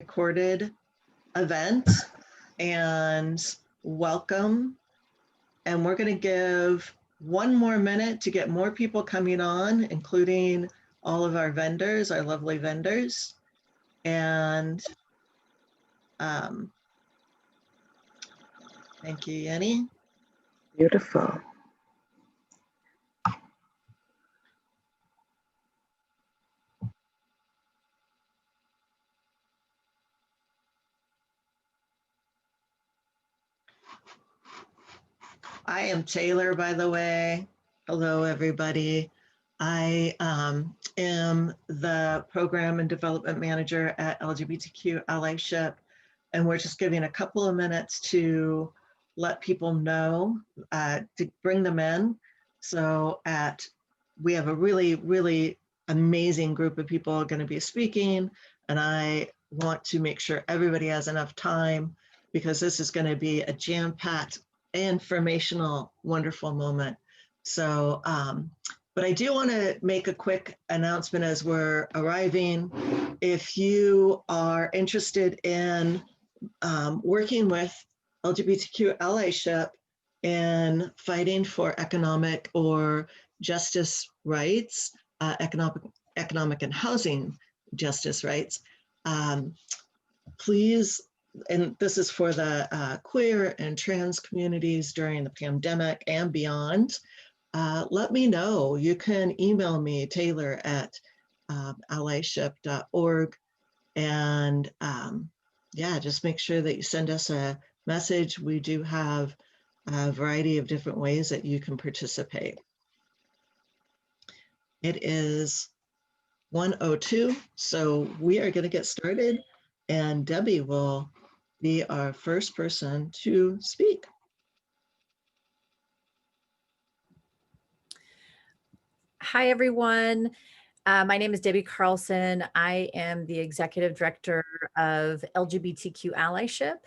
recorded event, and welcome. And we're going to give one more minute to get more people coming on, including all of our vendors, our lovely vendors. And thank you, Yenny. Beautiful. I am Taylor, by the way. Hello, everybody. I am the Program and Development Manager at LGBTQ Allyship, and we're just giving a couple of minutes to let people know, to bring them in. So we have a really, really amazing group of people going to be speaking, and I want to make sure everybody has enough time because this is going to be a jam-packed, informational, wonderful moment. So, but I do want to make a quick announcement as we're arriving. If you are interested in working with LGBTQ allyship in fighting for economic or justice rights, economic and housing justice rights, please, and this is for the queer and trans communities during the pandemic and beyond, let me know. You can email me, Taylor at allyship.org. And yeah, just make sure that you send us a message. We do have a variety of different ways that you can participate. It is 1:02, so we are going to get started, and Debbie will be our first person to speak. Hi, everyone. My name is Debbie Carlson. I am the Executive Director of LGBTQ Allyship,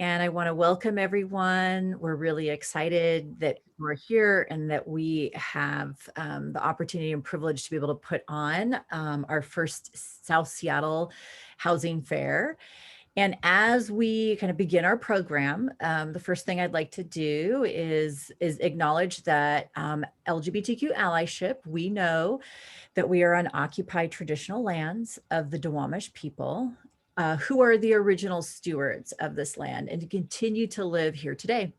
and I want to welcome everyone. We're really excited that we're here and that we have the opportunity and privilege to be able to put on our first South Seattle Housing Fair. And as we kind of begin our program, the first thing I'd like to do is acknowledge that LGBTQ allyship, we know that we are on occupied traditional lands of the Duwamish people, who are the original stewards of this land and to continue to live here today.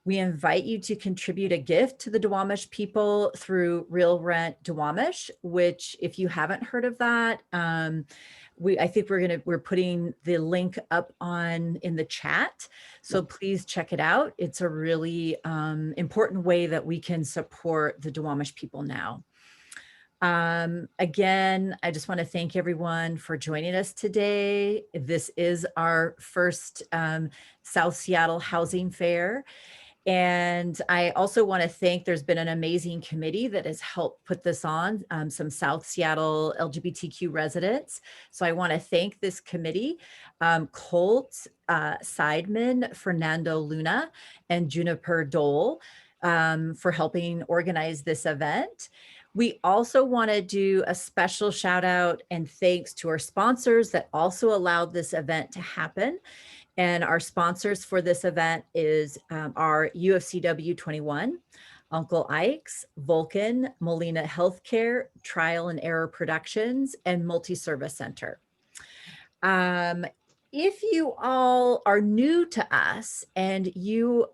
We invite you to contribute a gift to the Duwamish people through Real Rent Duwamish, which, if you haven't heard of that, I think we're putting the link up in the chat. So please check it out. It's a really important way that we can support the Duwamish people now. Again, I just want to thank everyone for joining us today. This is our first South Seattle Housing Fair. And I also want to thank, there's been an amazing committee that has helped put this on, some South Seattle LGBTQ residents. So I want to thank this committee, Colt Seidman, Fernando Luna, and Juniper Dole for helping organize this event. We also want to do a special shout out and thanks to our sponsors that also allowed this event to happen. And our sponsors for this event is our UFCW 21, Uncle Ike's, Vulcan, Molina Healthcare, Trial and Error Productions, and Multi-Service Center. If you all are new to us and you're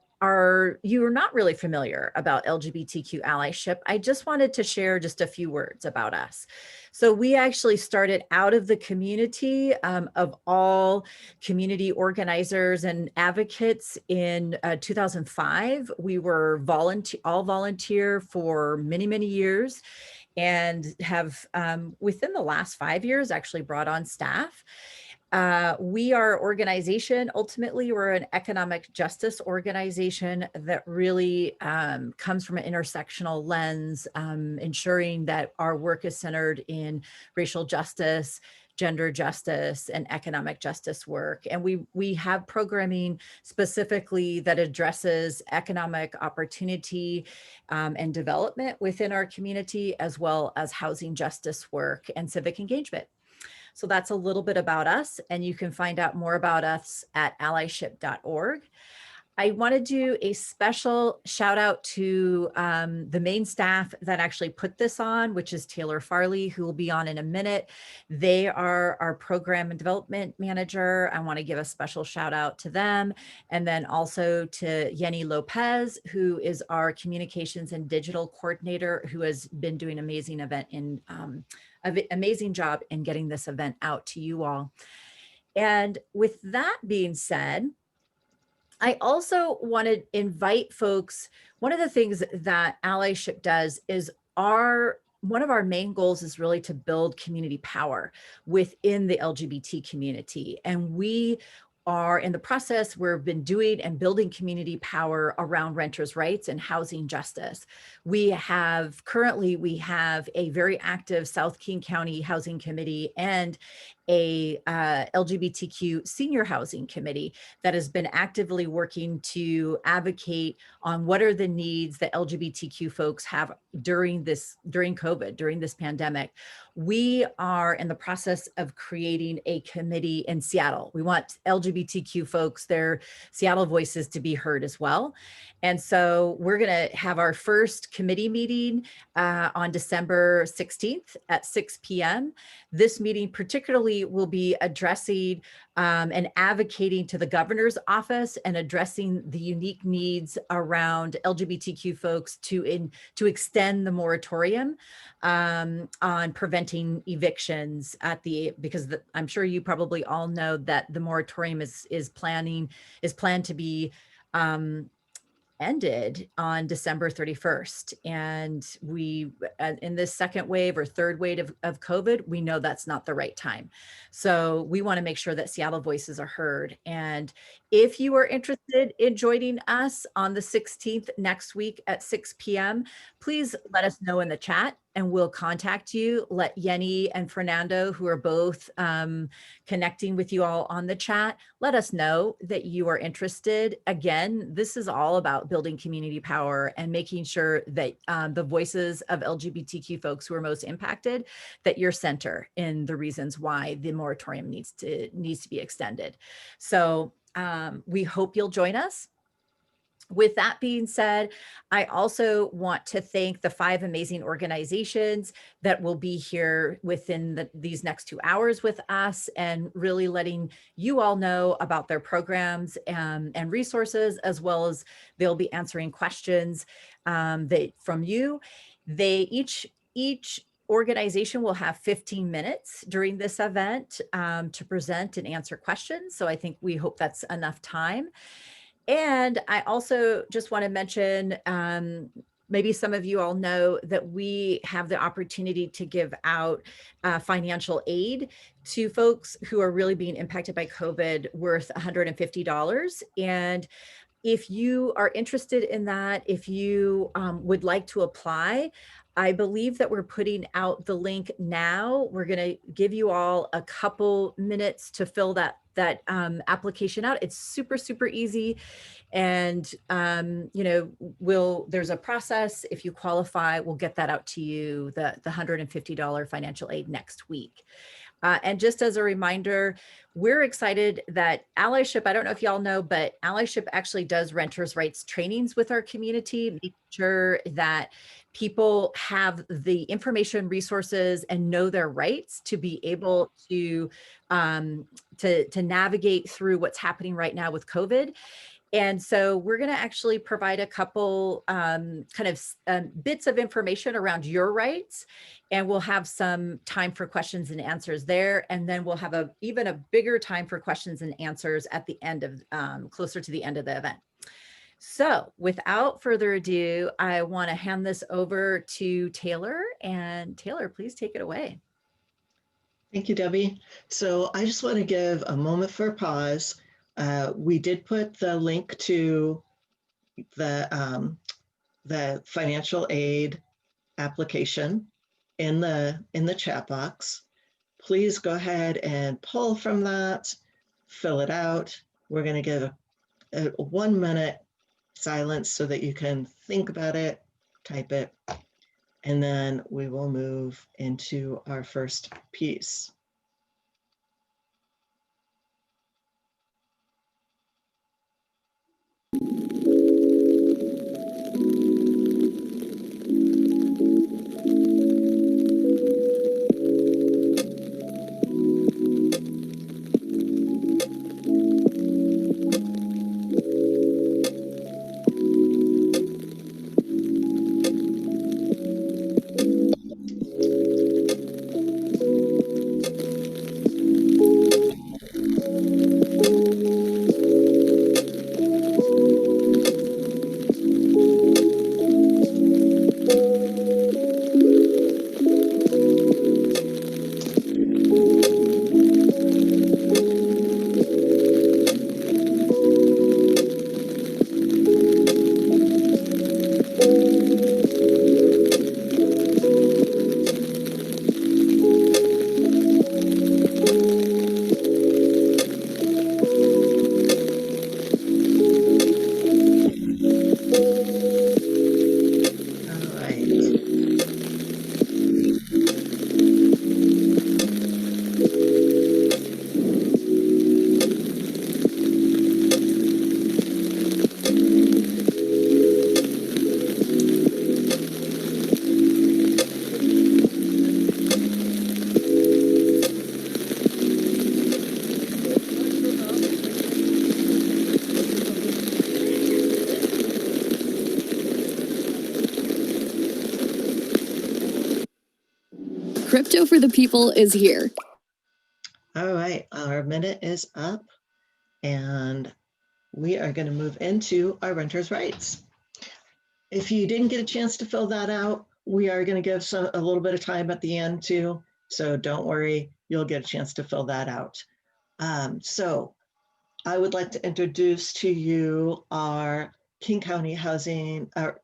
not really familiar about LGBTQ allyship, I just wanted to share just a few words about us. So we actually started out of the community of all community organizers and advocates in 2005. We were all volunteer for many, many years and have within the last 5 years actually brought on staff. We are organization, ultimately, we're an economic justice organization that really comes from an intersectional lens, ensuring that our work is centered in racial justice, gender justice, and economic justice work. And we have programming specifically that addresses economic opportunity and development within our community, as well as housing justice work and civic engagement. So that's a little bit about us, and you can find out more about us at allyship.org. I want to do a special shout out to the main staff that actually put this on, which is Taylor Farley, who will be on in a minute. They are our program and development manager. I want to give a special shout out to them. And then also to Yenny Lopez, who is our communications and digital coordinator, who has been doing amazing amazing job in getting this event out to you all. And with that being said, I also want to invite folks. One of the things that Allyship does is one of our main goals is really to build community power within the LGBT community. And we are in the process, we've been doing and building community power around renters' rights and housing justice. Currently we have a very active South King County Housing Committee and a LGBTQ senior housing committee that has been actively working to advocate on what are the needs that LGBTQ folks have during COVID, during this pandemic. We are in the process of creating a committee in Seattle. We want LGBTQ folks, their Seattle voices to be heard as well. And so we're going to have our first committee meeting on December 16th at 6 p.m. This meeting particularly will be addressing and advocating to the governor's office and addressing the unique needs around LGBTQ folks to extend the moratorium on preventing evictions because I'm sure you probably all know that the moratorium is planned to be ended on December 31st. And we, in this second wave or third wave of COVID, we know that's not the right time. So we want to make sure that Seattle voices are heard. And if you are interested in joining us on the 16th next week at 6 p.m., please let us know in the chat and we'll contact you. Let Yenny and Fernando, who are both connecting with you all on the chat, let us know that you are interested. Again, this is all about building community power and making sure that the voices of LGBTQ folks who are most impacted, that you're center in the reasons why the moratorium needs to be extended. So we hope you'll join us. With that being said, I also want to thank the 5 amazing organizations that will be here within these next 2 hours with us and really letting you all know about their programs and resources, as well as they'll be answering questions from you. Each organization will have 15 minutes during this event to present and answer questions. So I think we hope that's enough time. And I also just want to mention, maybe some of you all know that we have the opportunity to give out financial aid to folks who are really being impacted by COVID worth $150. And if you are interested in that, if you would like to apply, I believe that we're putting out the link now. We're going to give you all a couple minutes to fill that application out. It's super, super easy. And, there's a process. If you qualify, we'll get that out to you, the $150 financial aid next week. And just as a reminder, we're excited that Allyship, I don't know if y'all know, but Allyship actually does renters' rights trainings with our community, making sure that people have the information, resources, and know their rights to be able to navigate through what's happening right now with COVID. And so we're going to actually provide a couple bits of information around your rights, and we'll have some time for questions and answers there. And then we'll have even a bigger time for questions and answers at the end of, closer to the end of the event. So without further ado, I want to hand this over to Taylor. And Taylor, please take it away. Thank you, Debbie. So I just want to give a moment for a pause. We did put the link to the financial aid application in the chat box. Please go ahead and pull from that, fill it out. We're going to give a 1 minute silence so that you can think about it, type it, and then we will move into our first piece. Crypto for the People is here. All right, our minute is up and we are going to move into our renters' rights. If you didn't get a chance to fill that out, we are going to give a little bit of time at the end too. So don't worry, you'll get a chance to fill that out. So I would like to introduce to you our King County Housing, our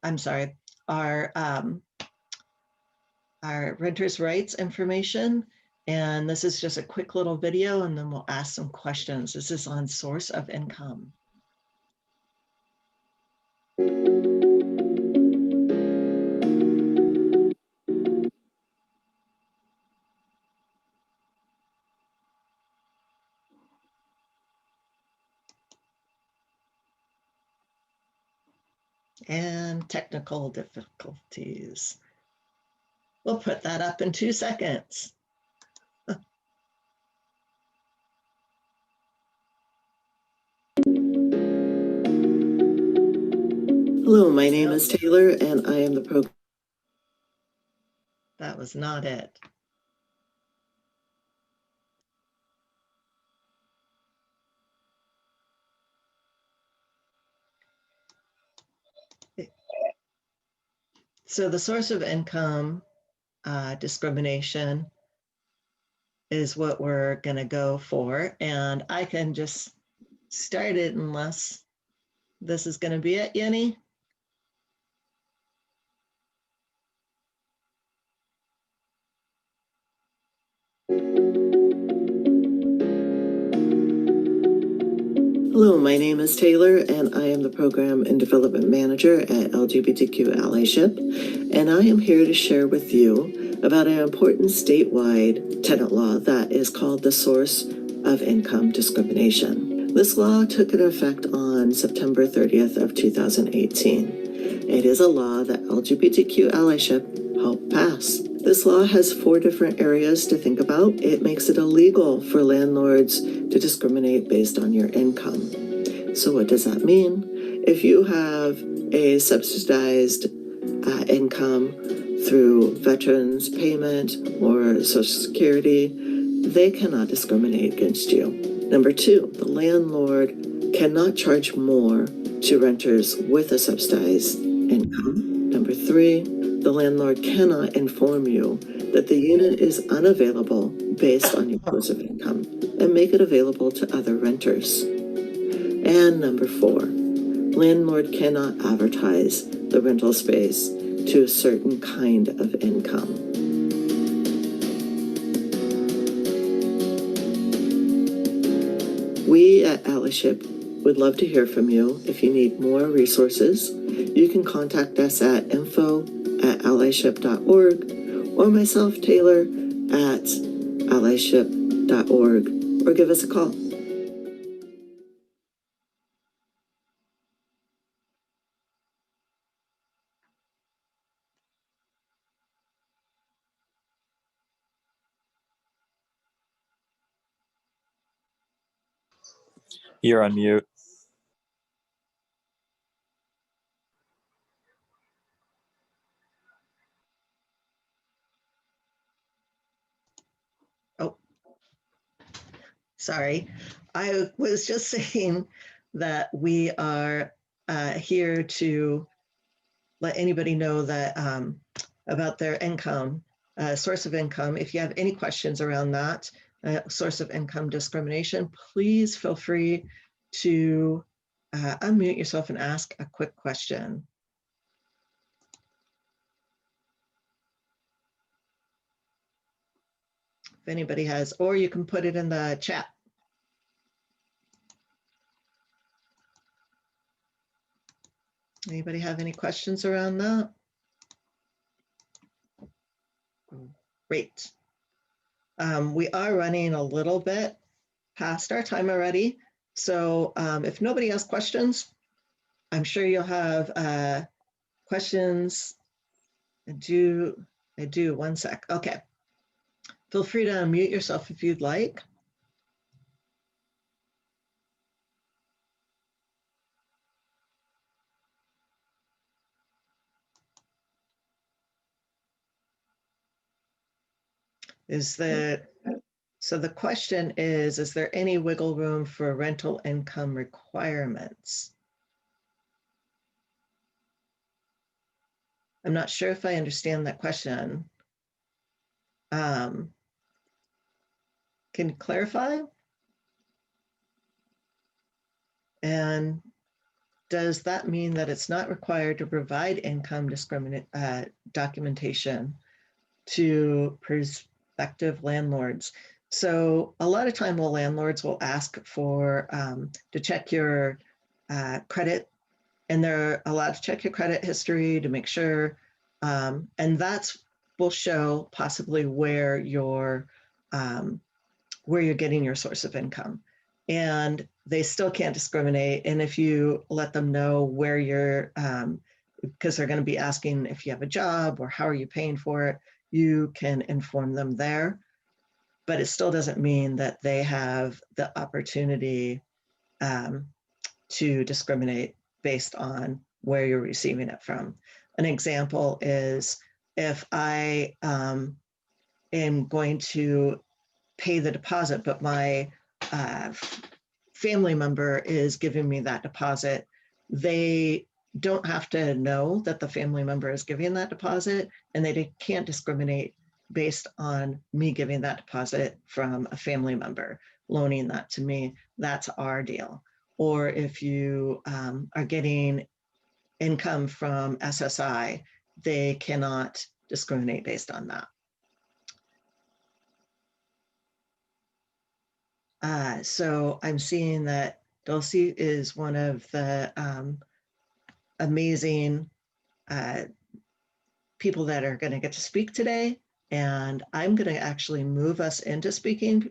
renters' rights information. And this is just a quick little video and then we'll ask some questions. This is on source of income. And technical difficulties. We'll put that up in 2 seconds. Hello, my name is Taylor and I am the program. That was not it. So the source of income discrimination is what we're going to go for. And I can just start it unless this is going to be it, Yenny. Hello, my name is Taylor and I am the Program and Development Manager at LGBTQ Allyship. And I am here to share with you about an important statewide tenant law that is called the Source of Income Discrimination. This law took into effect on September 30th of 2018. It is a law that LGBTQ Allyship helped pass. This law has 4 different areas to think about. It makes it illegal for landlords to discriminate based on your income. So what does that mean? If you have a subsidized income through veterans payment or Social Security, they cannot discriminate against you. Number 2, the landlord cannot charge more to renters with a subsidized income. Number 3, the landlord cannot inform you that the unit is unavailable based on your source of income and make it available to other renters. And number 4, landlord cannot advertise the rental space to a certain kind of income. We at Allyship would love to hear from you. If you need more resources, you can contact us at info@allyship.org or myself, Taylor, at allyship.org, or give us a call. You're on mute. Oh, sorry. I was just saying that we are here to let anybody know that about their income, source of income. If you have any questions around that, source of income discrimination, please feel free to unmute yourself and ask a quick question. If anybody has, or you can put it in the chat. Anybody have any questions around that? Great. We are running a little bit past our time already. So if nobody has questions, I'm sure you'll have questions. I do, 1 sec. Okay. Feel free to unmute yourself if you'd like. So the question is there any wiggle room for rental income requirements? I'm not sure if I understand that question. Can you clarify? And does that mean that it's not required to provide income documentation to prospective landlords? So a lot of time, landlords will ask for to check your credit, and they're allowed to check your credit history to make sure, and that's will show possibly where you're getting your source of income. And they still can't discriminate. And if you let them know where you're, because they're going to be asking if you have a job or how are you paying for it, you can inform them there. But it still doesn't mean that they have the opportunity to discriminate based on where you're receiving it from. An example is if I am going to pay the deposit, but my family member is giving me that deposit, they don't have to know that the family member is giving that deposit, and they can't discriminate based on me giving that deposit from a family member loaning that to me. That's our deal. Or if you are getting income from SSI, they cannot discriminate based on that. So I'm seeing that Dulcie is one of the amazing people that are going to get to speak today. And I'm going to actually move us into speaking,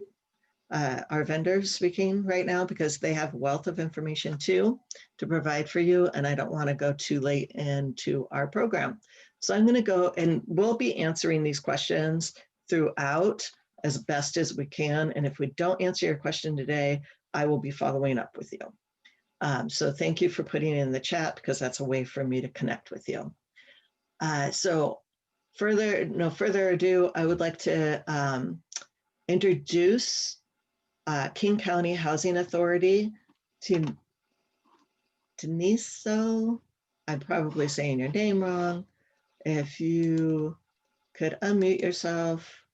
our vendors speaking right now, because they have a wealth of information too to provide for you. And I don't want to go too late into our program. So I'm going to go, and we'll be answering these questions throughout as best as we can. And if we don't answer your question today, I will be following up with you. So thank you for putting it in the chat, because that's a way for me to connect with you. So no further ado, I would like to introduce King County Housing Authority to Deniso. I'm probably saying your name wrong. If you could unmute yourself.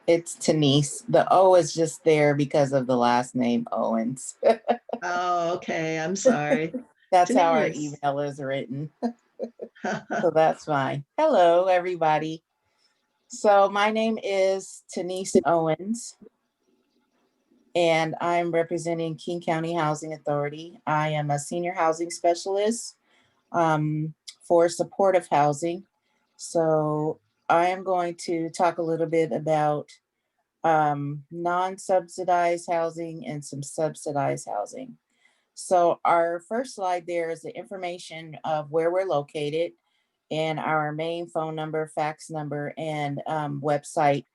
It's Denise. The O is just there because of the last name Owens. Oh, okay. I'm sorry. That's how our Denise. email is written. So that's fine. Hello, everybody. So my name is Denise Owens, and I'm representing King County Housing Authority. I am a senior housing specialist for supportive housing. So I am going to talk a little bit about non-subsidized housing and some subsidized housing. So our first slide there is the information of where we're located and our main phone number, fax number, and website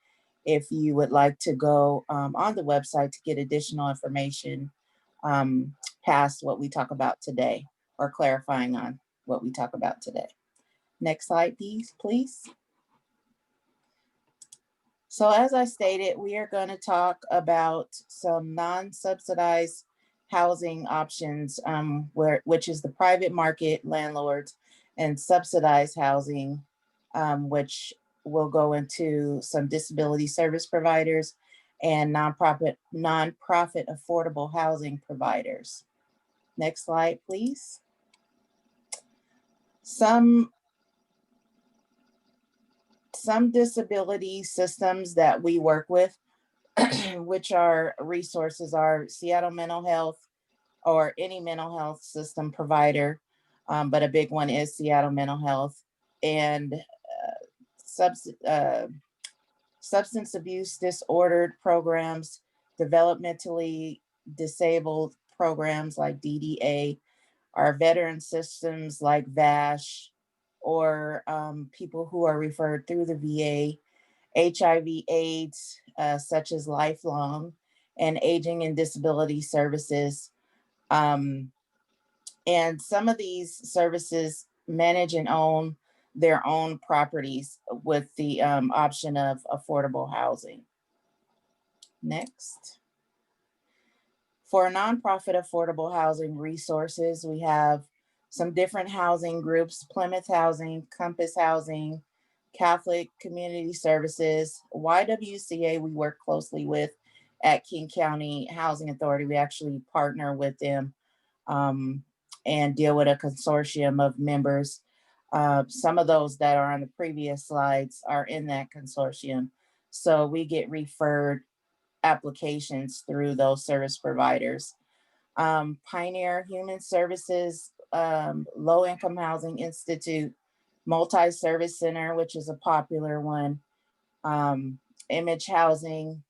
if you would like to go on the website to get additional information past what we talk about today, or clarifying on what we talk about today. Next slide, please. So as I stated, we are going to talk about some non-subsidized housing options, which is the private market landlords, and subsidized housing, which will go into some disability service providers and nonprofit affordable housing providers. Next slide, please. Some disability systems that we work with, which are resources, are Seattle Mental Health or any mental health system provider, but a big one is Seattle Mental Health, and substance abuse disordered programs, developmentally disabled programs like DDA, our veteran systems like VASH, or people who are referred through the VA, HIV/AIDS, such as Lifelong, and aging and disability services. And some of these services manage and own their own properties with the option of affordable housing. Next. For nonprofit affordable housing resources, we have some different housing groups: Plymouth Housing, Compass Housing, Catholic Community Services, YWCA we work closely with at King County Housing Authority. We actually partner with them and deal with a consortium of members. Some of those that are on the previous slides are in that consortium. So we get referred applications through those service providers. Pioneer Human Services, Low Income Housing Institute, Multi-Service Center, which is a popular one, Image Housing,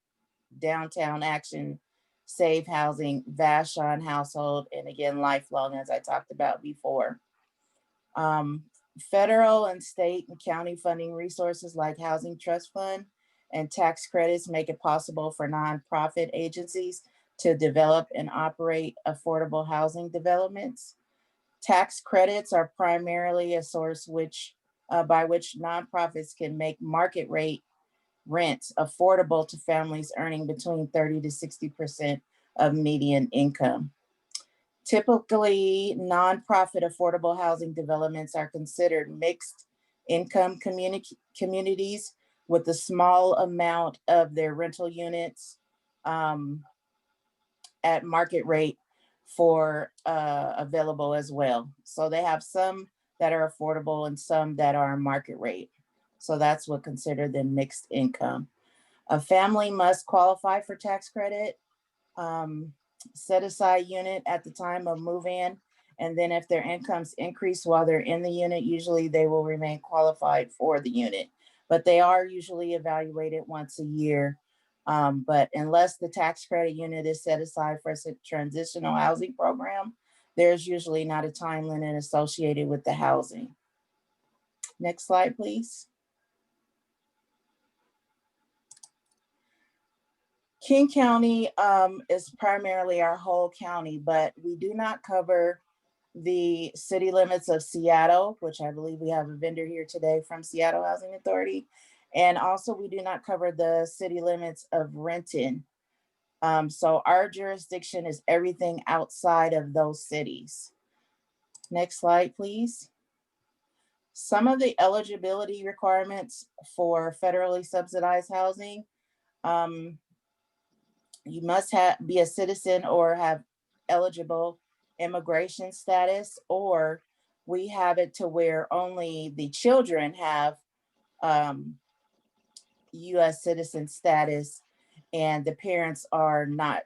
Downtown Action, Save Housing, Vashon Household, and again, Lifelong, as I talked about before. Federal and state and county funding resources like Housing Trust Fund and tax credits make it possible for nonprofit agencies to develop and operate affordable housing developments. Tax credits are primarily a source by which nonprofits can make market rate rents affordable to families earning between 30 to 60% of median income. Typically, nonprofit affordable housing developments are considered mixed income communities with a small amount of their rental units at market rate for available as well. So they have some that are affordable and some that are market rate. So that's what considered them mixed income. A family must qualify for tax credit, set aside unit at the time of move-in, and then if their incomes increase while they're in the unit, usually they will remain qualified for the unit, but they are usually evaluated once a year. But unless the tax credit unit is set aside for a transitional housing program, there's usually not a time limit associated with the housing. Next slide, please. King County is primarily our whole county, but we do not cover the city limits of Seattle, which I believe we have a vendor here today from Seattle Housing Authority. And also we do not cover the city limits of Renton. So our jurisdiction is everything outside of those cities. Next slide, please. Some of the eligibility requirements for federally subsidized housing. You must be a citizen or have eligible immigration status, or we have it to where only the children have US citizen status and the parents are not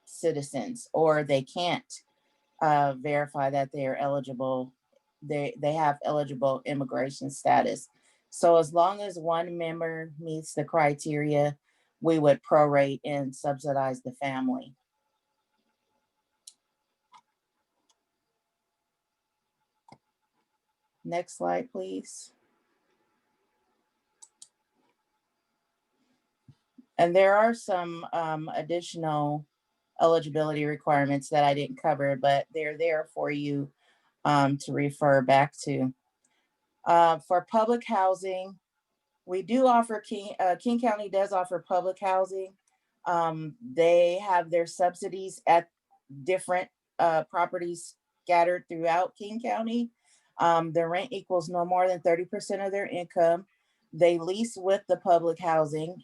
citizens, or they can't verify that they are eligible. They have eligible immigration status. So as long as one member meets the criteria, we would prorate and subsidize the family. Next slide, please. And there are some additional eligibility requirements that I didn't cover, but they're there for you to refer back to. For public housing, we do offer, King County does offer public housing. They have their subsidies at different properties scattered throughout King County. The rent equals no more than 30% of their income. They lease with the public housing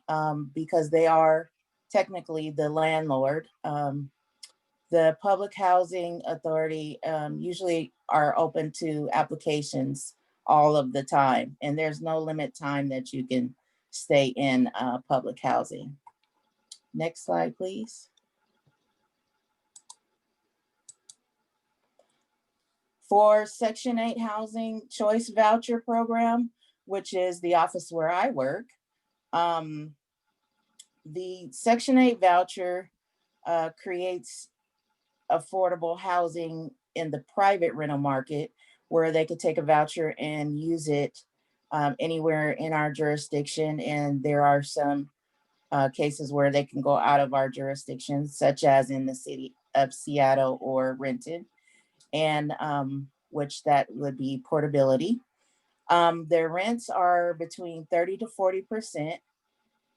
because they are technically the landlord. The Public Housing Authority usually are open to applications all of the time, and there's no limit time that you can stay in public housing. Next slide, please. For Section 8 Housing Choice Voucher Program, which is the office where I work, the Section 8 voucher creates affordable housing in the private rental market, where they could take a voucher and use it anywhere in our jurisdiction. And there are some cases where they can go out of our jurisdiction, such as in the city of Seattle or Renton, and which that would be portability. Their rents are between 30 to 40%,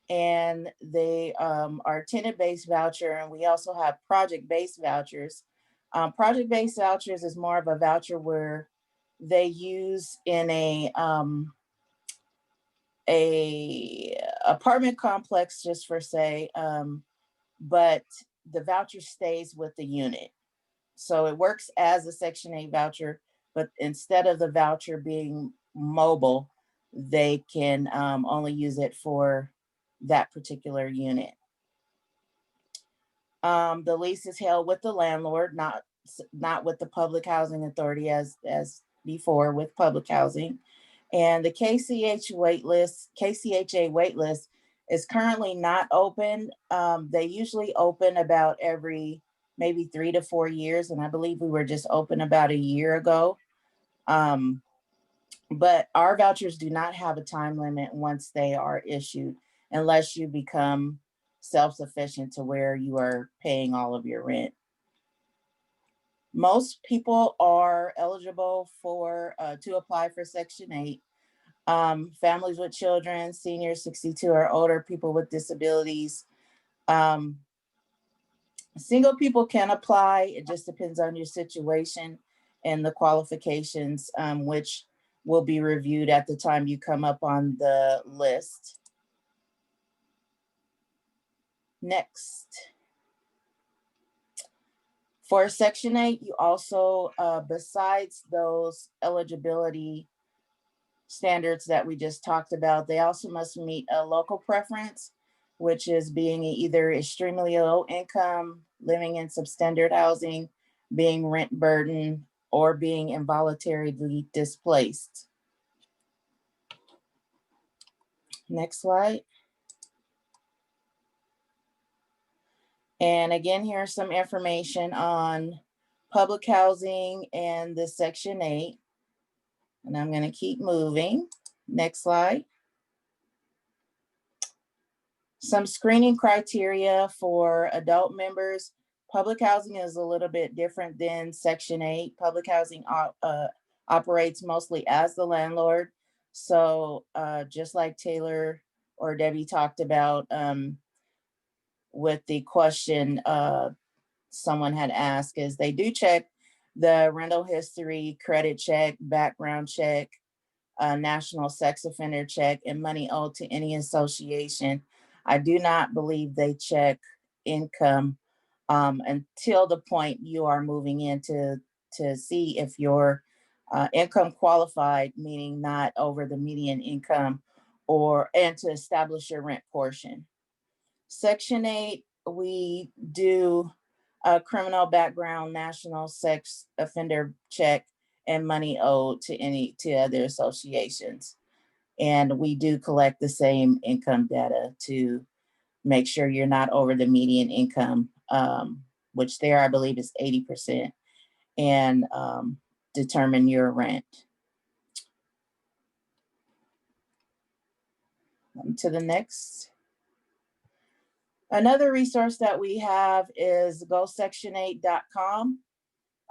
and they are tenant-based voucher, and we also have project-based vouchers. Project-based vouchers is more of a voucher where they use in a apartment complex, just for say, but the voucher stays with the unit. So it works as a Section 8 voucher, but instead of the voucher being mobile, they can only use it for that particular unit. The lease is held with the landlord, not with the Public Housing Authority as before with public housing. And the KCHA waitlist is currently not open. They usually open about every maybe 3 to 4 years, and I believe we were just open about a year ago. But our vouchers do not have a time limit once they are issued, unless you become self-sufficient to where you are paying all of your rent. Most people are eligible for to apply for Section 8. Families with children, seniors 62 or older, people with disabilities. Single people can apply. It just depends on your situation and the qualifications, which will be reviewed at the time you come up on the list. Next. For Section 8, you also, besides those eligibility standards that we just talked about, they also must meet a local preference, which is being either extremely low income, living in substandard housing, being rent burdened, or being involuntarily displaced. Next slide. And again, here's some information on public housing and the Section 8. And I'm going to keep moving. Next slide. Some screening criteria for adult members. Public housing is a little bit different than Section 8. Public housing operates mostly as the landlord. So just like Taylor or Debbie talked about with the question someone had asked, is they do check the rental history, credit check, background check, national sex offender check, and money owed to any association. I do not believe they check income until the point you are moving in to see if you're income qualified, meaning not over the median income, and to establish your rent portion. Section 8, we do a criminal background, national sex offender check, and money owed to other associations. And we do collect the same income data to make sure you're not over the median income, which there I believe is 80%, and determine your rent. To the next. Another resource that we have is gosection8.com.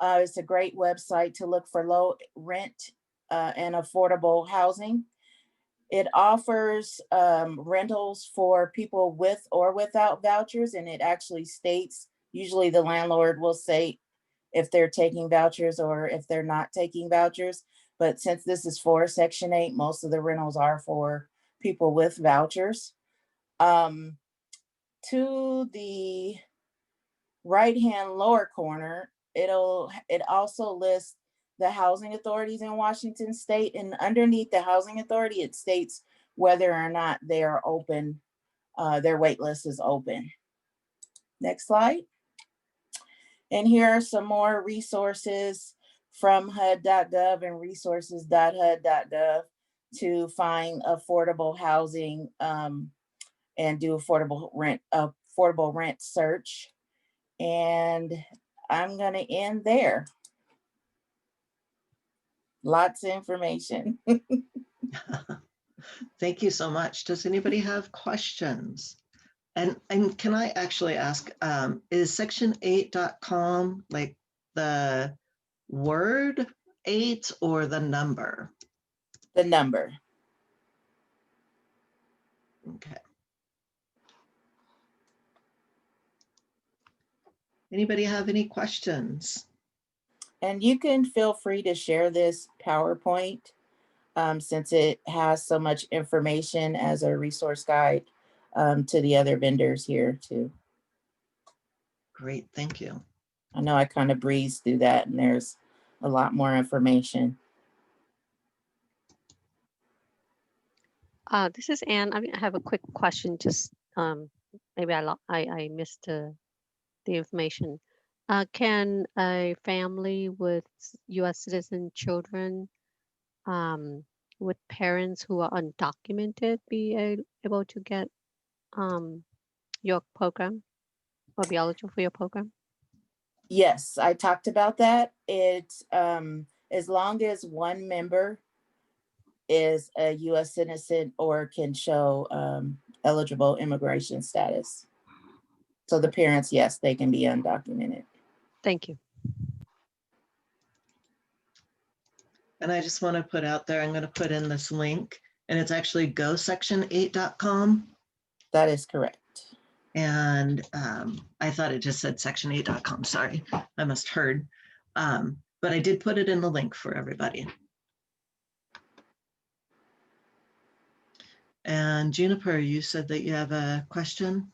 It's a great website to look for low rent and affordable housing. It offers rentals for people with or without vouchers, and it actually states, usually the landlord will say if they're taking vouchers or if they're not taking vouchers. But since this is for Section 8, most of the rentals are for people with vouchers. To the right-hand lower corner, it also lists the housing authorities in Washington State, and underneath the housing authority, it states whether or not they are open, their wait list is open. Next slide. And here are some more resources from HUD.gov and resources.hud.gov to find affordable housing and do affordable rent search. And I'm going to end there. Lots of information. Thank you so much. Does anybody have questions? And can I actually ask, is section8.com like the word 8 or the number? The number. Okay. Anybody have any questions? And you can feel free to share this PowerPoint since it has so much information as a resource guide to the other vendors here too. Great, thank you. I know I kind of breezed through that and there's a lot more information. This is Anne. I have a quick question. Just maybe I missed the information. Can a family with U.S. citizen children with parents who are undocumented be able to get your program or be eligible for your program? Yes, I talked about that. It's as long as one member is a U.S. citizen or can show eligible immigration status. So the parents, yes, they can be undocumented. Thank you. And I just want to put out there, I'm going to put in this link, and it's actually gosection8.com. That is correct. And I thought it just said section8.com. Sorry, I must heard. But I did put it in the link for everybody. And Juniper, you said that you have a question.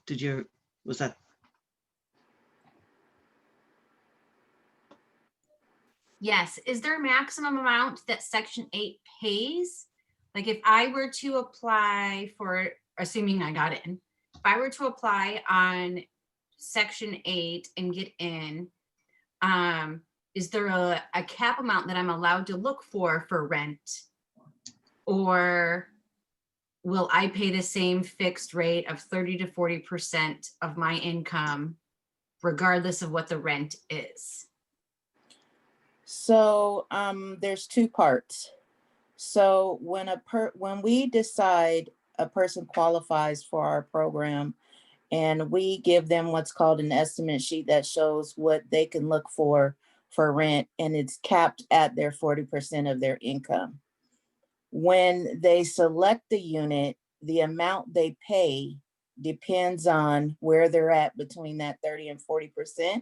Was that? Yes. Is there a maximum amount that Section 8 pays? Like if I were to apply for, assuming I got in, if I were to apply on Section 8 and get in, is there a cap amount that I'm allowed to look for rent? Or will I pay the same fixed rate of 30 to 40% of my income, regardless of what the rent is? So there's two parts. So when we decide a person qualifies for our program, and we give them what's called an estimate sheet that shows what they can look for rent, and it's capped at their 40% of their income. When they select the unit, the amount they pay depends on where they're at between that 30 and 40%.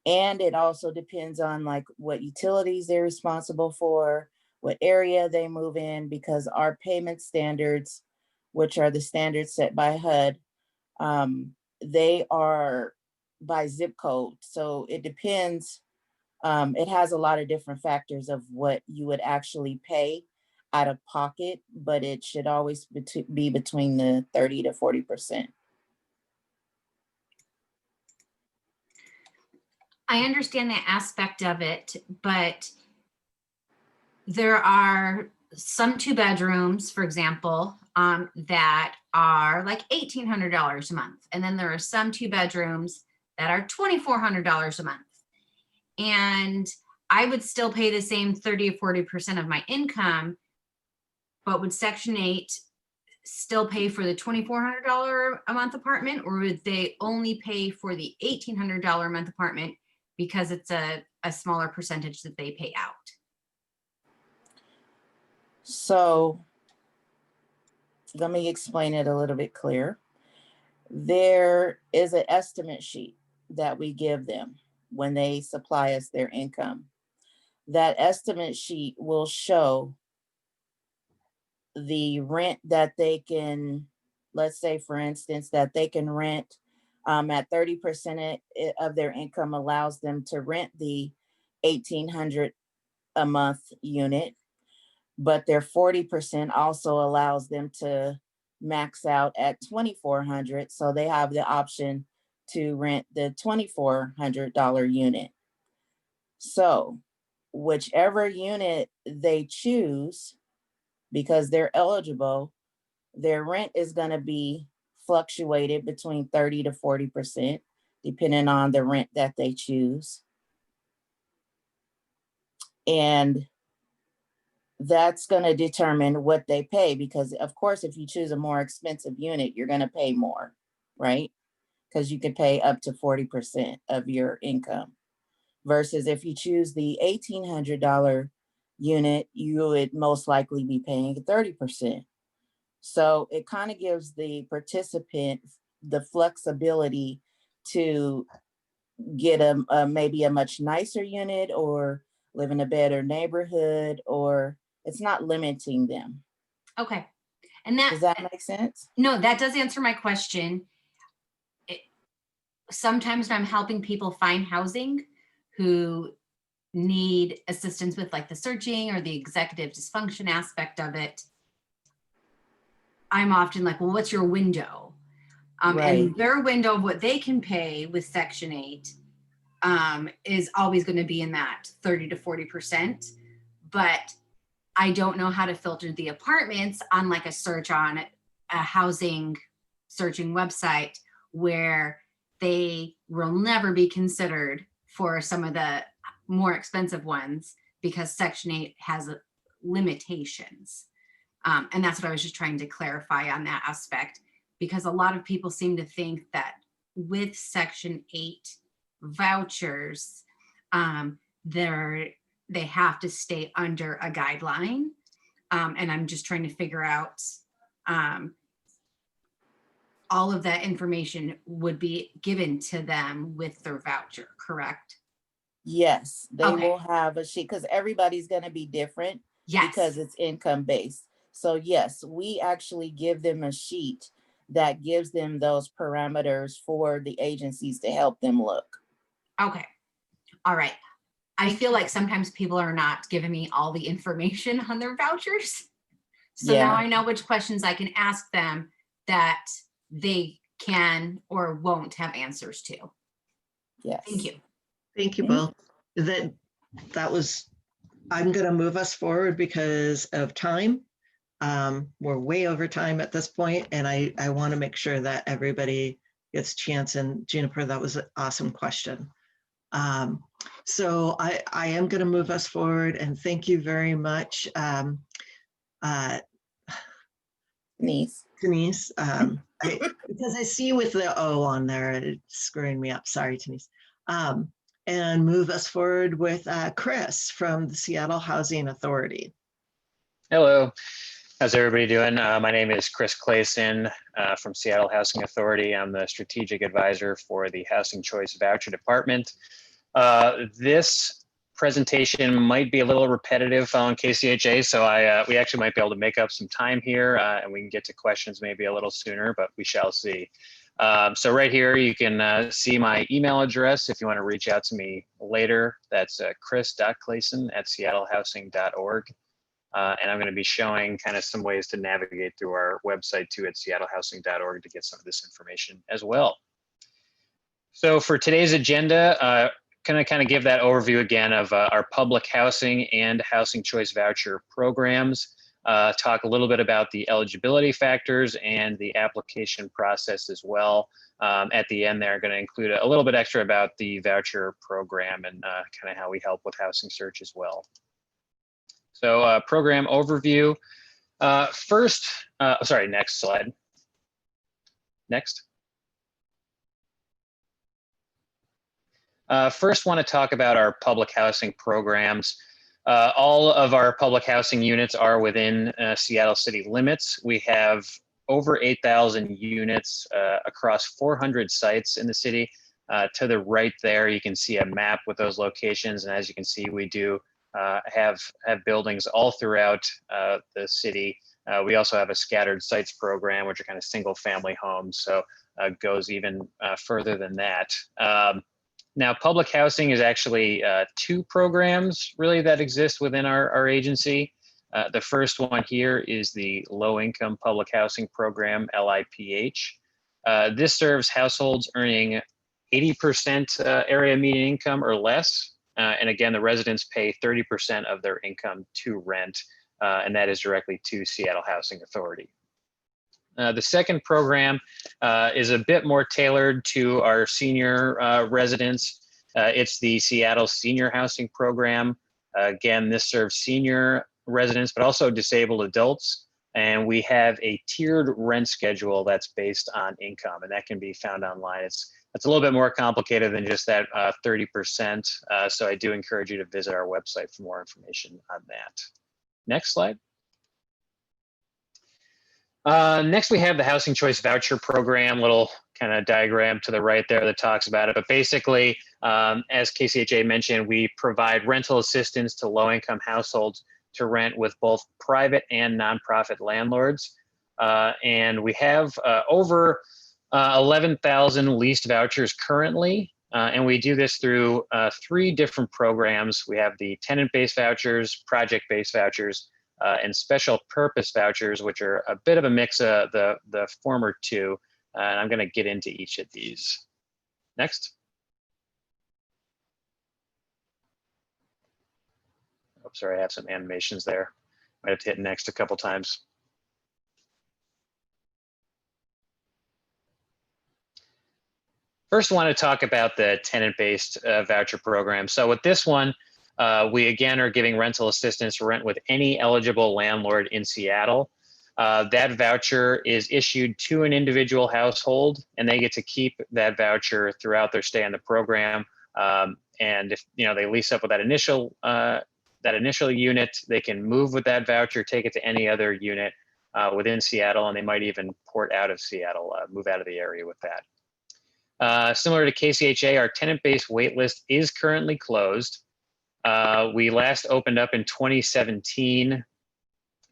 And it also depends on like what utilities they're responsible for, what area they move in, because our payment standards, which are the standards set by HUD, they are by zip code. So it depends. It has a lot of different factors of what you would actually pay out of pocket, but it should always be between the 30 to 40%. I understand that aspect of it, but there are some 2-bedrooms, for example, that are like $1,800 a month. And then there are some 2-bedrooms that are $2,400 a month. And I would still pay the same 30 or 40% of my income, but would Section 8 still pay for the $2,400 a month apartment, or would they only pay for the $1,800 a month apartment because it's a smaller percentage that they pay out? So let me explain it a little bit clearer. There is an estimate sheet that we give them when they supply us their income. That estimate sheet will show the rent that they can, let's say for instance, that they can rent at 30% of their income allows them to rent the $1,800 a month unit, but their 40% also allows them to max out at $2,400. So they have the option to rent the $2,400 unit. So whichever unit they choose, because they're eligible, their rent is going to be fluctuated between 30 to 40%, depending on the rent that they choose. And that's going to determine what they pay, because of course, if you choose a more expensive unit, you're going to pay more, right? Because you can pay up to 40% of your income. Versus if you choose the $1,800 unit, you would most likely be paying 30%. So it kind of gives the participant the flexibility to get maybe a much nicer unit or live in a better neighborhood, or it's not limiting them. Okay. And that, Does that make sense? no, that does answer my question. Sometimes when I'm helping people find housing who need assistance with like the searching or the executive dysfunction aspect of it, I'm often like, well, what's your window? Right. And their window of what they can pay with Section 8 is always going to be in that 30 to 40%. But I don't know how to filter the apartments on like a search on a housing searching website where they will never be considered for some of the more expensive ones because Section 8 has limitations. And that's what I was just trying to clarify on that aspect, because a lot of people seem to think that with Section 8 vouchers, they have to stay under a guideline. And I'm just trying to figure out all of that information would be given to them with their voucher, correct? Yes, they Okay. will have a sheet because everybody's going to be different. Yes. Because it's income based. So yes, we actually give them a sheet that gives them those parameters for the agencies to help them look. Okay. All right. I feel like sometimes people are not giving me all the information on their vouchers. So Yeah. now I know which questions I can ask them that they can or won't have answers to. Yes. Thank you. Thank you both. That was, I'm going to move us forward because of time. We're way over time at this point, and I want to make sure that everybody gets a chance. And Juniper, that was an awesome question. So I am going to move us forward, and thank you very much, Denise. Because I see with the O on there, it's screwing me up. Sorry, Denise. And move us forward with Chris from the Seattle Housing Authority. Hello, how's everybody doing? My name is Chris Clayson from Seattle Housing Authority. I'm the strategic advisor for the Housing Choice Voucher Department. This presentation might be a little repetitive on KCHA, so we actually might be able to make up some time here and we can get to questions maybe a little sooner, but we shall see. So right here, you can see my email address if you want to reach out to me later. That's chris.clayson@seattlehousing.org. And I'm going to be showing kind of some ways to navigate through our website too at seattlehousing.org to get some of this information as well. So for today's agenda, kind of give that overview again of our public housing and housing choice voucher programs. Talk a little bit about the eligibility factors and the application process as well. At the end there, I'm going to include a little bit extra about the voucher program and kind of how we help with housing search as well. So program overview. First, sorry, next slide. Next. First, want to talk about our public housing programs. All of our public housing units are within Seattle city limits. We have over 8,000 units across 400 sites in the city. To the right there, you can see a map with those locations. And as you can see, we do have buildings all throughout the city. We also have a scattered sites program, which are kind of single family homes. So goes even further than that. Now, public housing is actually two programs really that exist within our agency. The first one here is the Low Income Public Housing Program, LIPH. This serves households earning 80% area median income or less. And again, the residents pay 30% of their income to rent, and that is directly to Seattle Housing Authority. The second program is a bit more tailored to our senior residents. It's the Seattle Senior Housing Program. Again, this serves senior residents, but also disabled adults. And we have a tiered rent schedule that's based on income, and that can be found online. It's It's a little bit more complicated than just that 30%. So I do encourage you to visit our website for more information on that. Next slide. Next, we have the Housing Choice Voucher Program, little kind of diagram to the right there that talks about it. But basically, as KCHA mentioned, we provide rental assistance to low-income households to rent with both private and nonprofit landlords. And we have over 11,000 leased vouchers currently. And we do this through 3 different programs. We have the tenant-based vouchers, project-based vouchers, and special purpose vouchers, which are a bit of a mix of the former 2. And I'm going to get into each of these. Next. Oh, sorry, I have some animations there. Might have to hit next a couple times. First, I want to talk about the tenant-based voucher program. So with this one, we again are giving rental assistance to rent with any eligible landlord in Seattle. That voucher is issued to an individual household, and they get to keep that voucher throughout their stay in the program. And if they lease up with that initial unit, they can move with that voucher, take it to any other unit within Seattle, and they might even port out of Seattle, move out of the area with that. Similar to KCHA, our tenant-based waitlist is currently closed. We last opened up in 2017.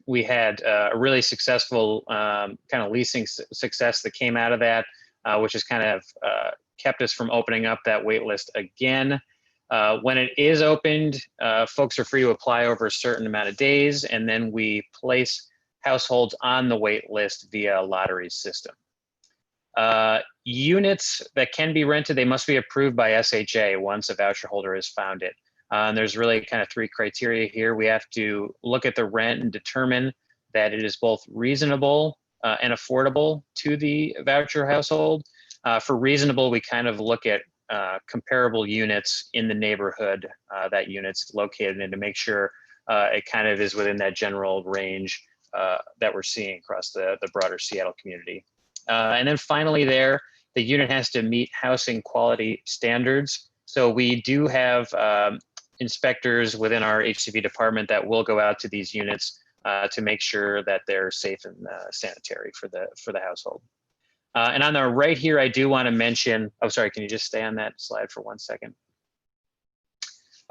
We had a really successful kind of leasing success that came out of that, which has kind of kept us from opening up that waitlist again. When it is opened, folks are free to apply over a certain amount of days, and then we place households on the wait list via a lottery system. Units that can be rented, they must be approved by SHA once a voucher holder is founded. And there's really kind of 3 criteria here. We have to look at the rent and determine that it is both reasonable and affordable to the voucher household. For reasonable, we kind of look at comparable units in the neighborhood that unit's located in to make sure it kind of is within that general range that we're seeing across the broader Seattle community. And then finally the unit has to meet housing quality standards. So we do have inspectors within our HCV department that will go out to these units to make sure that they're safe and sanitary for the household. And on the right here, I do want to mention, oh, sorry, can you just stay on that slide for 1 second?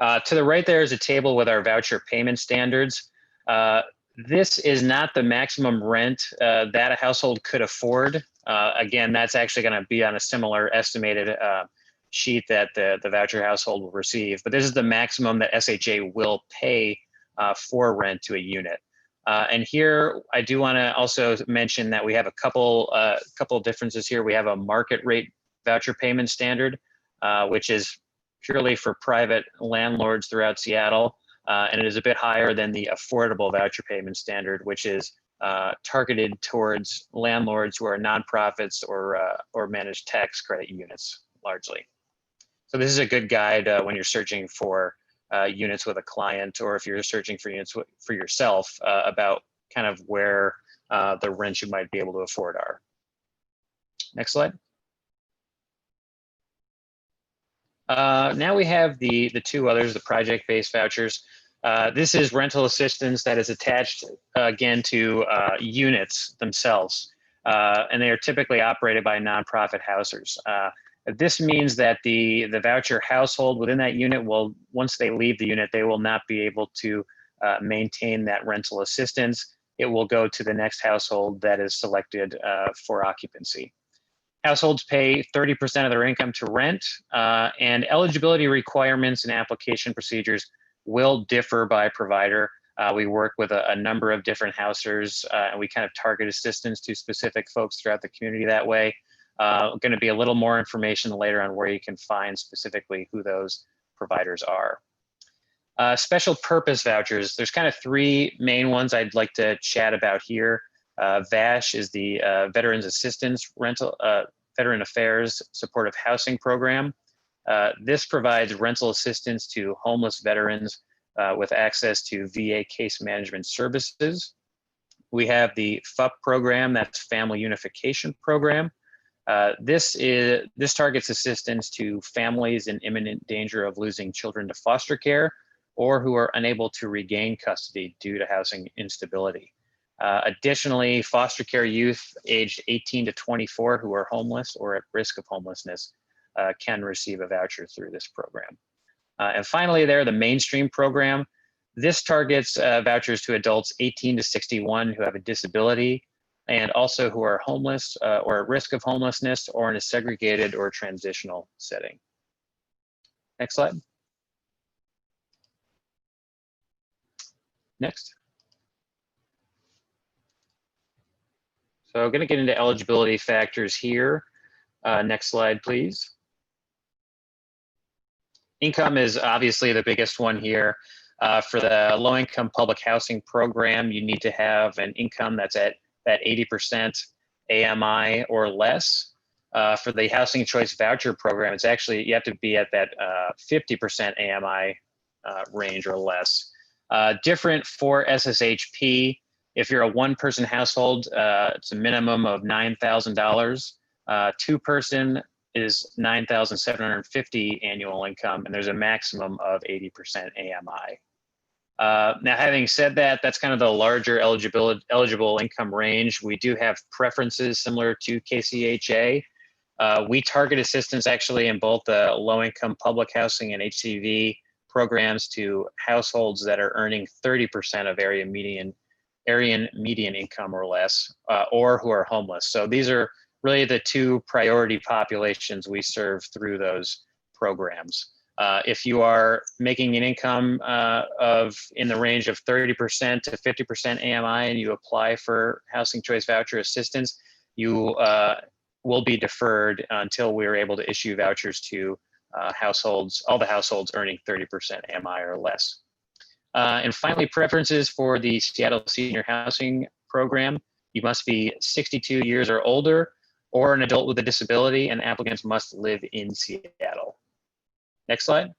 To the right, there is a table with our voucher payment standards. This is not the maximum rent that a household could afford. Again, that's actually going to be on a similar estimated sheet that the voucher household will receive. But this is the maximum that SHA will pay for rent to a unit. And here, I do want to also mention that we have a couple differences here. We have a market rate voucher payment standard, which is purely for private landlords throughout Seattle. And it is a bit higher than the affordable voucher payment standard, which is targeted towards landlords who are nonprofits or managed tax credit units largely. So this is a good guide when you're searching for units with a client, or if you're searching for units for yourself about kind of where the rents you might be able to afford are. Next slide. Now we have the 2 others, the project-based vouchers. This is rental assistance that is attached again to units themselves, and they are typically operated by nonprofit housers. This means that the voucher household within that unit will, once they leave the unit, they will not be able to maintain that rental assistance. It will go to the next household that is selected for occupancy. Households pay 30% of their income to rent, and eligibility requirements and application procedures will differ by provider. We work with a number of different housers, and we kind of target assistance to specific folks throughout the community that way. Going to be a little more information later on where you can find specifically who those providers are. Special purpose vouchers, there's kind of 3 main ones I'd like to chat about here. VASH is the Veterans Assistance Veteran Affairs Supportive Housing Program. This provides rental assistance to homeless veterans with access to VA case management services. We have the FUP program, that's Family Unification Program. This targets assistance to families in imminent danger of losing children to foster care or who are unable to regain custody due to housing instability. Additionally, foster care youth aged 18 to 24 who are homeless or at risk of homelessness can receive a voucher through this program. And finally, the mainstream program. This targets vouchers to adults 18 to 61 who have a disability and also who are homeless or at risk of homelessness or in a segregated or transitional setting. Next slide. Next. So I'm going to get into eligibility factors here. Next slide, please. Income is obviously the biggest one here. For the low-income public housing program, you need to have an income that's at that 80% AMI or less. For the housing choice voucher program, it's actually, you have to be at that 50% AMI range or less. Different for SSHP, if you're a one-person household, it's a minimum of $9,000. Two-person is $9,750 annual income, and there's a maximum of 80% AMI. Now, having said that, that's kind of the larger eligible income range. We do have preferences similar to KCHA. We target assistance actually in both the low-income public housing and HCV programs to households that are earning 30% of area median income or less, or who are homeless. So these are really the two priority populations we serve through those programs. If you are making an income in the range of 30% to 50% AMI and you apply for housing choice voucher assistance, you will be deferred until we're able to issue vouchers to households, all the households earning 30% AMI or less. And finally, preferences for the Seattle Senior Housing Program. You must be 62 years or older or an adult with a disability, and applicants must live in Seattle. Next slide.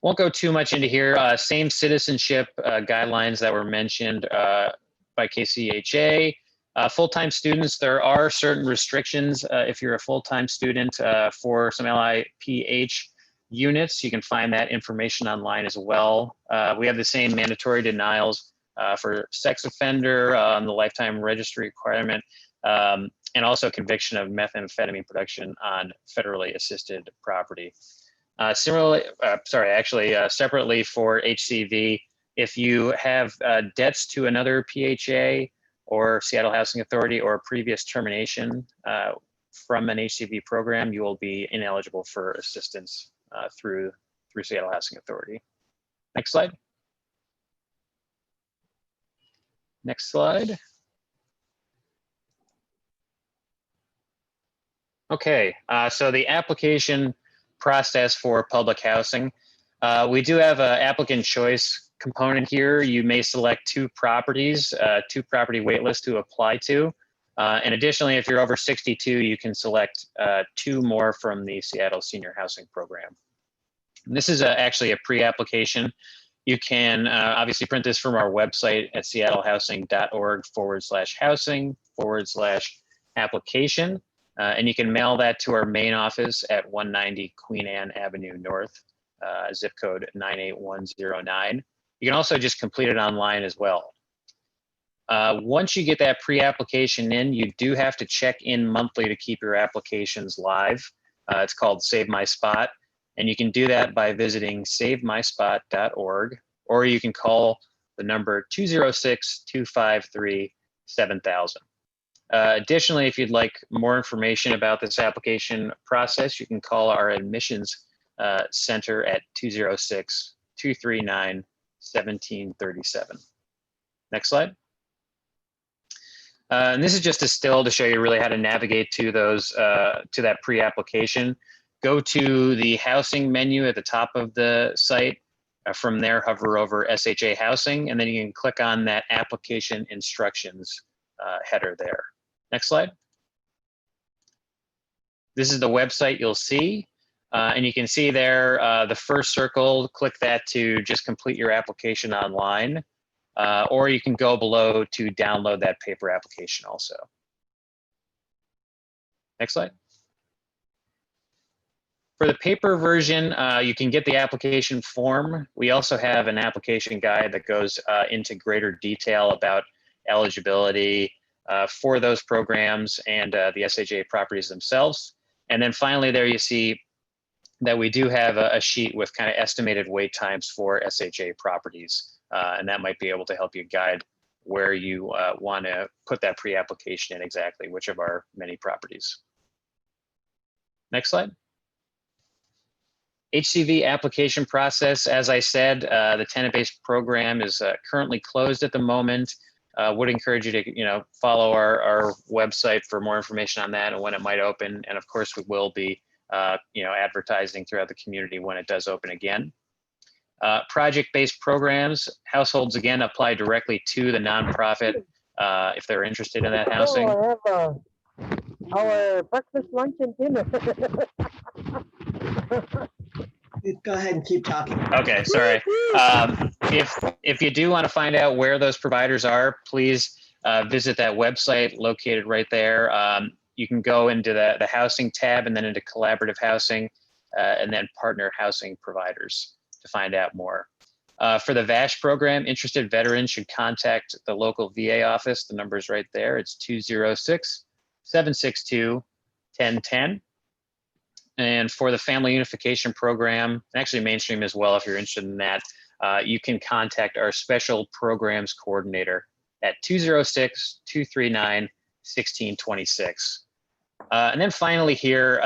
Won't go too much into here. Same citizenship guidelines that were mentioned by KCHA. Full-time students, there are certain restrictions if you're a full-time student for some LIPH units. You can find that information online as well. We have the same mandatory denials for sex offender on the lifetime registry requirement, and also conviction of methamphetamine production on federally assisted property. Separately for HCV, if you have debts to another PHA or Seattle Housing Authority or previous termination from an HCV program, you will be ineligible for assistance through Seattle Housing Authority. Next slide. Next slide. Okay, so the application process for public housing. We do have an applicant choice component here. You may select two property wait lists to apply to. And additionally, if you're over 62, you can select two more from the Seattle Senior Housing Program. And this is actually a pre-application. You can obviously print this from our website at seattlehousing.org/housing/application. And you can mail that to our main office at 190 Queen Anne Avenue North, zip code 98109. You can also just complete it online as well. Once you get that pre-application in, you do have to check in monthly to keep your applications live. It's called Save My Spot. And you can do that by visiting savemyspot.org, or you can call the number 206-253-7000. Additionally, if you'd like more information about this application process, you can call our admissions center at 206-239-1737. Next slide. And this is just a still to show you really how to navigate to those to that pre-application. Go to the housing menu at the top of the site. From there, hover over SHA Housing, and then you can click on that application instructions header there. Next slide. This is the website you'll see. And you can see there the first circle, click that to just complete your application online. or you can go below to download that paper application also. Next slide. For the paper version, you can get the application form. We also have an application guide that goes into greater detail about eligibility for those programs and the SHA properties themselves. And then finally there you see that we do have a sheet with kind of estimated wait times for SHA properties. And that might be able to help you guide where you want to put that pre-application in exactly, which of our many properties. Next slide. HCV application process, as I said, the tenant-based program is currently closed at the moment. Would encourage you to follow our website for more information on that and when it might open. And of course, we will be advertising throughout the community when it does open again. Project-based programs, households again apply directly to the nonprofit if they're interested in that housing. Our breakfast, lunch, and dinner. Go ahead and keep talking. Okay, sorry. If you do want to find out where those providers are, please visit that website located right there. You can go into the housing tab and then into collaborative housing and then partner housing providers to find out more. For the VASH program, interested veterans should contact the local VA office. The number is right there. It's 206-762-1010. And for the family unification program, actually mainstream as well, if you're interested in that, you can contact our special programs coordinator at 206-239-1626. And then finally here,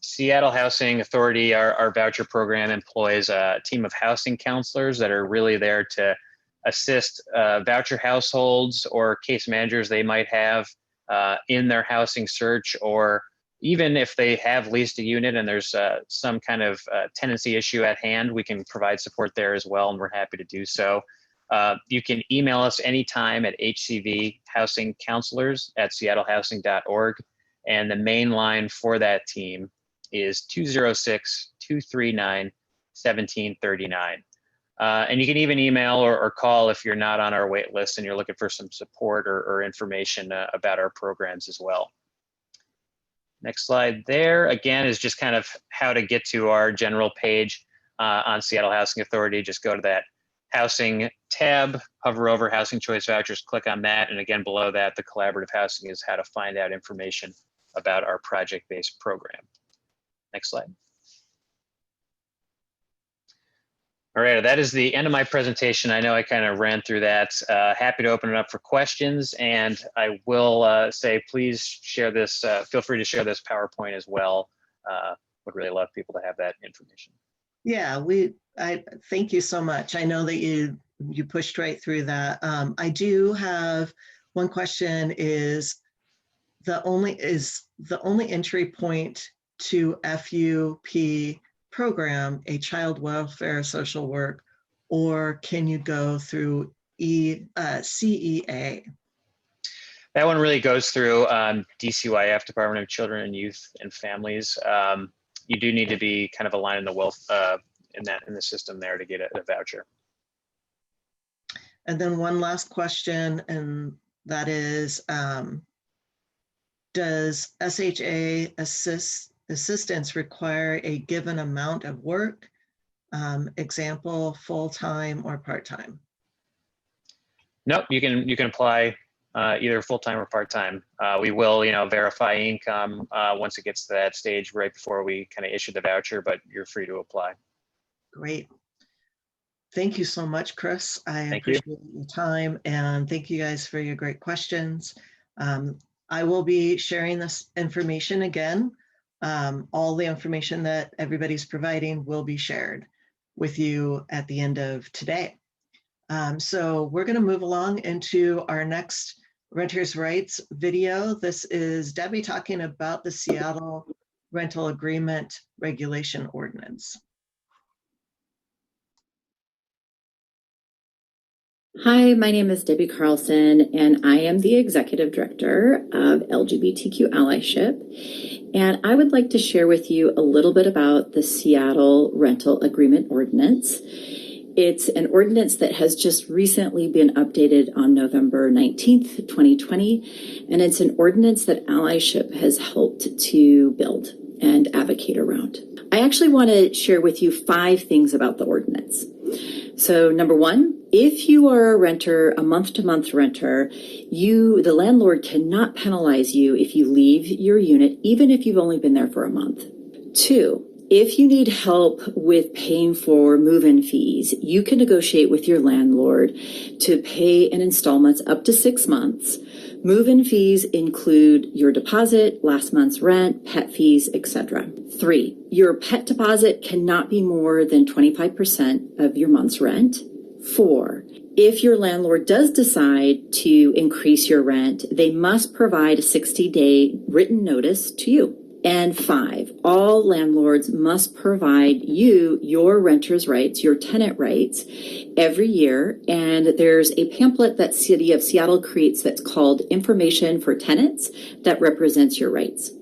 Seattle Housing Authority, our voucher program employs a team of housing counselors that are really there to assist voucher households or case managers they might have in their housing search, or even if they have leased a unit and there's some kind of tenancy issue at hand, we can provide support there as well, and we're happy to do so. You can email us anytime at hcvhousingcounselors@seattlehousing.org, and the main line for that team is 206-239-1739. And you can even email or call if you're not on our wait list and you're looking for some support or information about our programs as well. Next slide there, again, is just kind of how to get to our general page on Seattle Housing Authority. Just go to that housing tab, hover over housing choice vouchers, click on that. And again, below that, the collaborative housing is how to find out information about our project-based program. Next slide. All right, that is the end of my presentation. I know I kind of ran through that. Happy to open it up for questions, and I will say please share this, feel free to share this PowerPoint as well. Would really love people to have that information. Yeah, I thank you so much. I know that you pushed right through that. I do have one question. Is the only entry point to FUP program a child welfare social work, or can you go through CEA? That one really goes through DCYF, Department of Children and Youth and Families. You do need to be kind of aligned in the wealth in the system there to get a voucher. And then one last question, and that is, does SHA assistance require a given amount of work? Example, full-time or part-time? Nope, you can apply either full-time or part-time. We will, verify income once it gets to that stage right before we kind of issue the voucher, but you're free to apply. Great. Thank you so much, Chris. I appreciate your time, and thank you guys for your great questions. I will be sharing this information again. All the information that everybody's providing will be shared with you at the end of today. So we're going to move along into our next renters' rights video. This is Debbie talking about the Seattle Rental Agreement Regulation Ordinance. Hi, my name is Debbie Carlson, and I am the Executive Director of LGBTQ Allyship. And I would like to share with you a little bit about the Seattle Rental Agreement Ordinance. It's an ordinance that has just recently been updated on November 19th, 2020, and it's an ordinance that Allyship has helped to build and advocate around. I actually want to share with you 5 things about the ordinance. So number 1, if you are a renter, a month-to-month renter, the landlord cannot penalize you if you leave your unit, even if you've only been there for a month. 2, if you need help with paying for move-in fees, you can negotiate with your landlord to pay in installments up to 6 months. Move-in fees include your deposit, last month's rent, pet fees, etc. 3, your pet deposit cannot be more than 25% of your month's rent. 4, if your landlord does decide to increase your rent, they must provide a 60-day written notice to you. And 5, all landlords must provide you your renter's rights, your tenant rights every year. And there's a pamphlet that City of Seattle creates that's called Information for Tenants that represents your rights.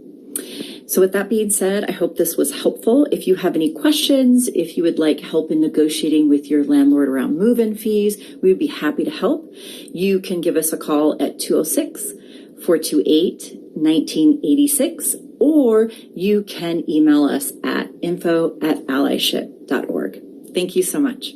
So with that being said, I hope this was helpful. If you have any questions, if you would like help in negotiating with your landlord around move-in fees, we would be happy to help. You can give us a call at 206-428-1986, or you can email us at info@allyship.org. Thank you so much.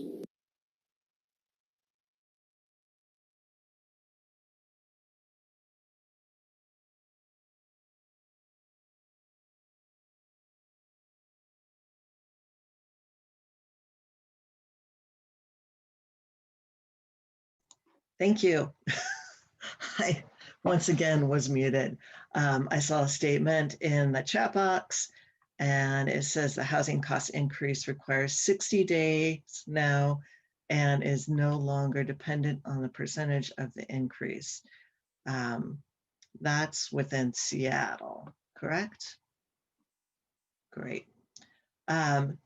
Thank you. I once again was muted. I saw a statement in the chat box, and it says the housing cost increase requires 60 days now and is no longer dependent on the percentage of the increase. That's within Seattle, correct? Great.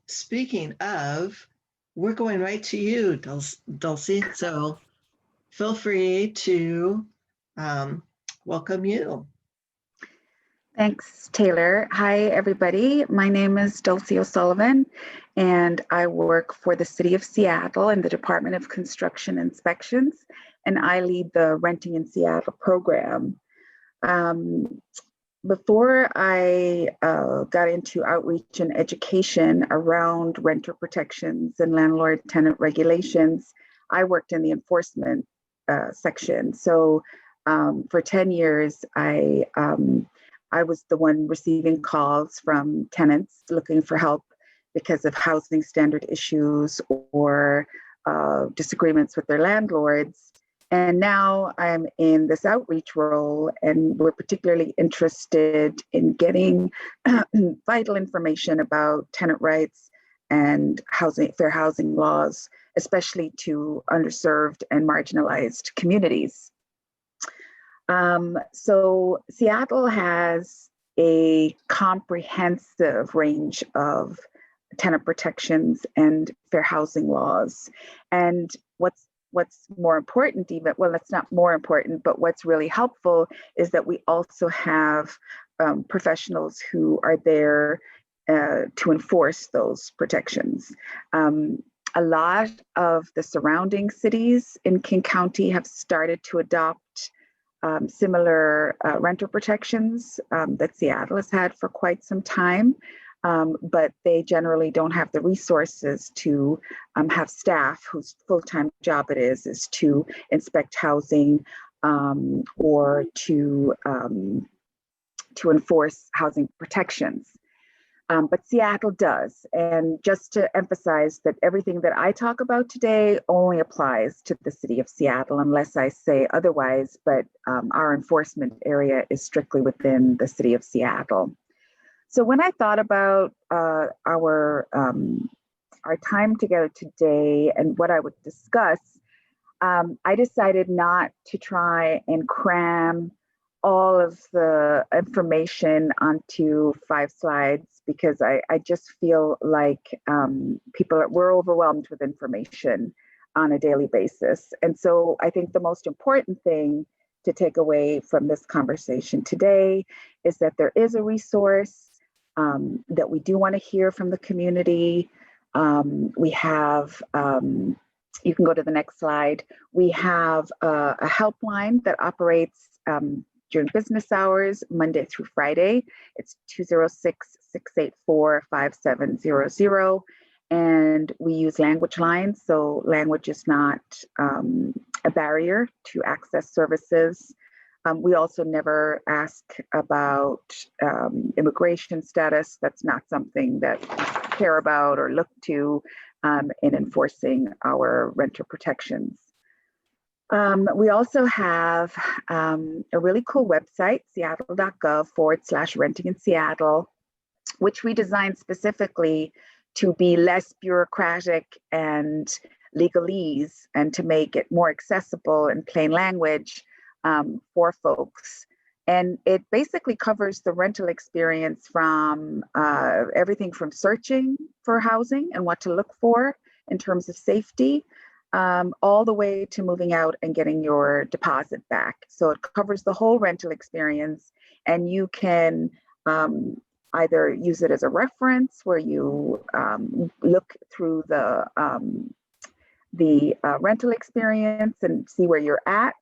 Speaking of, we're going right to you, Dulcie. So feel free to welcome you. Thanks, Taylor. Hi, everybody. My name is Dulcie O'Sullivan, and I work for the City of Seattle in the Department of Construction Inspections, and I lead the Renting in Seattle program. Before I got into outreach and education around renter protections and landlord-tenant regulations, I worked in the enforcement section. So for 10 years, I was the one receiving calls from tenants looking for help because of housing standard issues or disagreements with their landlords. And now I'm in this outreach role, and we're particularly interested in getting vital information about tenant rights and fair housing laws, especially to underserved and marginalized communities. So Seattle has a comprehensive range of tenant protections and fair housing laws. And what's more important, even, well, that's not more important, but what's really helpful is that we also have professionals who are there to enforce those protections. A lot of the surrounding cities in King County have started to adopt similar renter protections that Seattle has had for quite some time. But they generally don't have the resources to have staff whose full-time job it is to inspect housing or to enforce housing protections. But Seattle does. And just to emphasize that everything that I talk about today only applies to the city of Seattle, unless I say otherwise, but our enforcement area is strictly within the city of Seattle. So when I thought about our time together today and what I would discuss, I decided not to try and cram all of the information onto 5 slides because I just feel like we're overwhelmed with information on a daily basis. And so I think the most important thing to take away from this conversation today is that there is a resource, that we do want to hear from the community, We have, you can go to the next slide. We have a helpline that operates during business hours, Monday through Friday. It's 206-684-5700. And we use language lines, so language is not a barrier to access services. We also never ask about immigration status. That's not something that we care about or look to in enforcing our renter protections. We also have a really cool website, seattle.gov/renting in Seattle, which we designed specifically to be less bureaucratic and legalese and to make it more accessible in plain language for folks. And it basically covers the rental experience from everything from searching for housing and what to look for in terms of safety, all the way to moving out and getting your deposit back. So it covers the whole rental experience, and you can either use it as a reference where you look through the rental experience and see where you're at,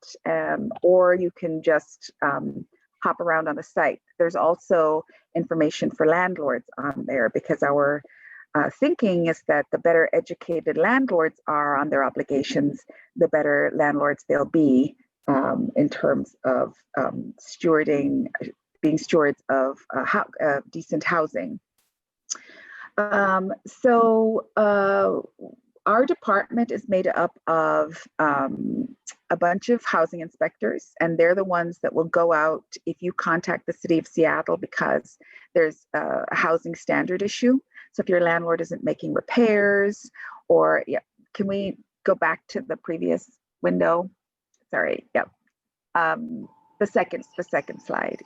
or you can just hop around on the site. There's also information for landlords on there, because our thinking is that the better educated landlords are on their obligations, the better landlords they'll be in terms of being stewards of decent housing. Our department is made up of a bunch of housing inspectors, and they're the ones that will go out if you contact the city of Seattle because there's a housing standard issue. So if your landlord isn't making repairs, or can we go back to the previous window? Sorry, the second slide,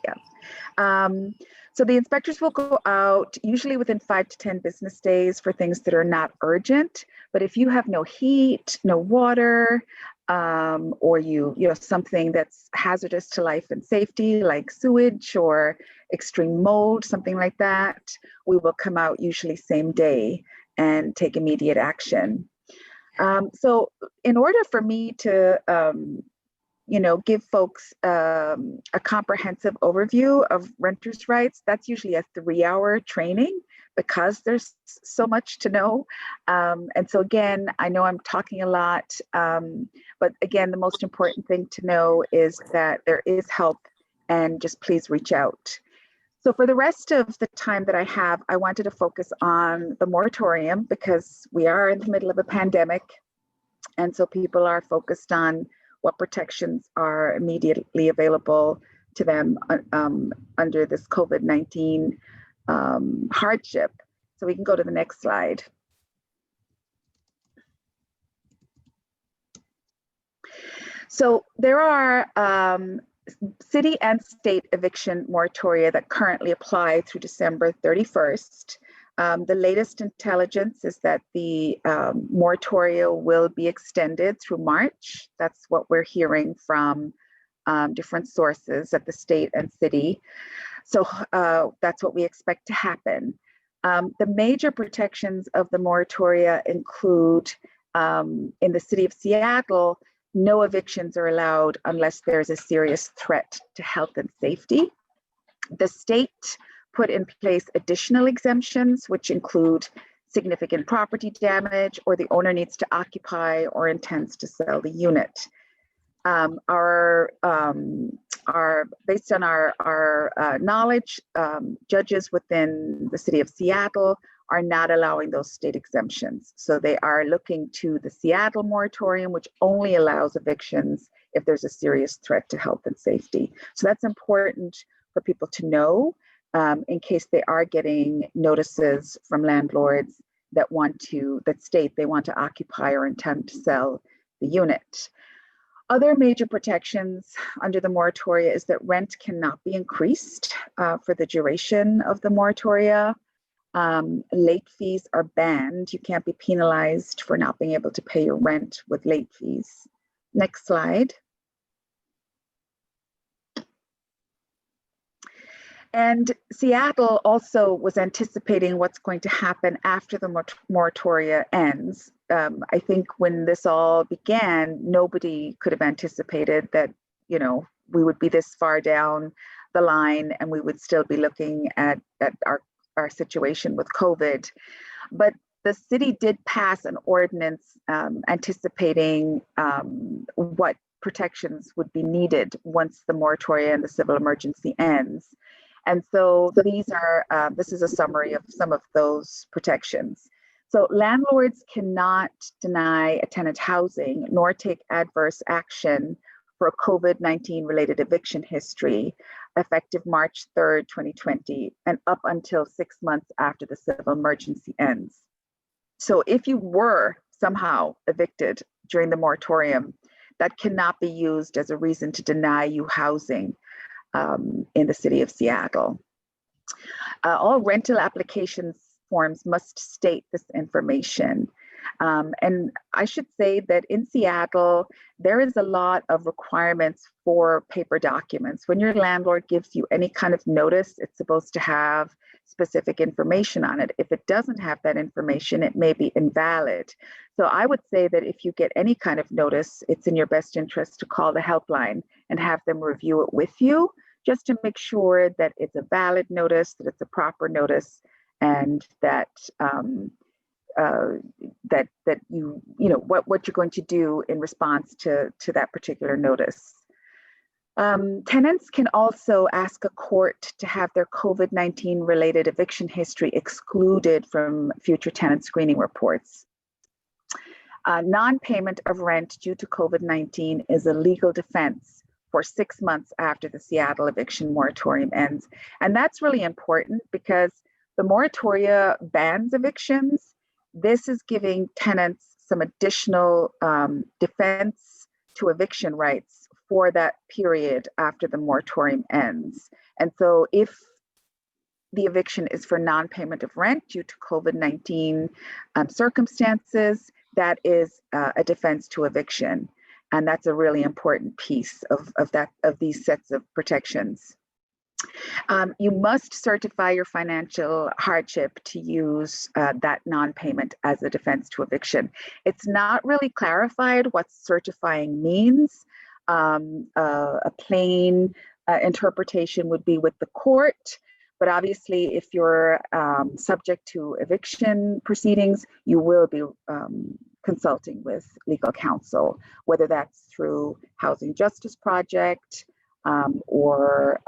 so the inspectors will go out usually within 5 to 10 business days for things that are not urgent. But if you have no heat, no water, or you know something that's hazardous to life and safety, like sewage or extreme mold, something like that, we will come out usually same day and take immediate action. So in order for me to give folks a comprehensive overview of renters' rights, that's usually a 3-hour training because there's so much to know. And so again, I know I'm talking a lot, but again, the most important thing to know is that there is help, and just please reach out. So for the rest of the time that I have, I wanted to focus on the moratorium because we are in the middle of a pandemic. And so people are focused on what protections are immediately available to them under this COVID-19 hardship. So we can go to the next slide. So there are city and state eviction moratoria that currently apply through December 31st. The latest intelligence is that the moratoria will be extended through March. That's what we're hearing from different sources at the state and city. So that's what we expect to happen. The major protections of the moratoria include, in the city of Seattle, no evictions are allowed unless there's a serious threat to health and safety. The state put in place additional exemptions, which include significant property damage, or the owner needs to occupy or intends to sell the unit. Based on our knowledge, judges within the city of Seattle are not allowing those state exemptions. So they are looking to the Seattle moratorium, which only allows evictions if there's a serious threat to health and safety. So that's important for people to know in case they are getting notices from landlords that state they want to occupy or intend to sell the unit. Other major protections under the moratoria is that rent cannot be increased for the duration of the moratoria. Late fees are banned. You can't be penalized for not being able to pay your rent with late fees. Next slide. And Seattle also was anticipating what's going to happen after the moratoria ends. I think when this all began, nobody could have anticipated that, you know, we would be this far down the line and we would still be looking at our situation with COVID. But the city did pass an ordinance anticipating what protections would be needed once the moratoria and the civil emergency ends. And so these are, this is a summary of some of those protections. So landlords cannot deny a tenant housing nor take adverse action for a COVID-19 related eviction history effective March 3rd, 2020, and up until 6 months after the civil emergency ends. So if you were somehow evicted during the moratorium, that cannot be used as a reason to deny you housing in the city of Seattle. All rental applications forms must state this information. And I should say that in Seattle, there is a lot of requirements for paper documents. When your landlord gives you any kind of notice, it's supposed to have specific information on it. If it doesn't have that information, it may be invalid. So I would say that if you get any kind of notice, it's in your best interest to call the helpline and have them review it with you, just to make sure that it's a valid notice, that it's a proper notice, and that that you know what you're going to do in response to that particular notice. Tenants can also ask a court to have their COVID-19 related eviction history excluded from future tenant screening reports. Non-payment of rent due to COVID-19 is a legal defense for 6 months after the Seattle eviction moratorium ends. And that's really important because the moratoria bans evictions. This is giving tenants some additional defense to eviction rights for that period after the moratorium ends. And so if the eviction is for non-payment of rent due to COVID-19 circumstances, that is a defense to eviction. And that's a really important piece of these sets of protections. You must certify your financial hardship to use that non-payment as a defense to eviction. It's not really clarified what certifying means. A plain interpretation would be with the court, but obviously if you're subject to eviction proceedings, you will be consulting with legal counsel, whether that's through Housing Justice Project or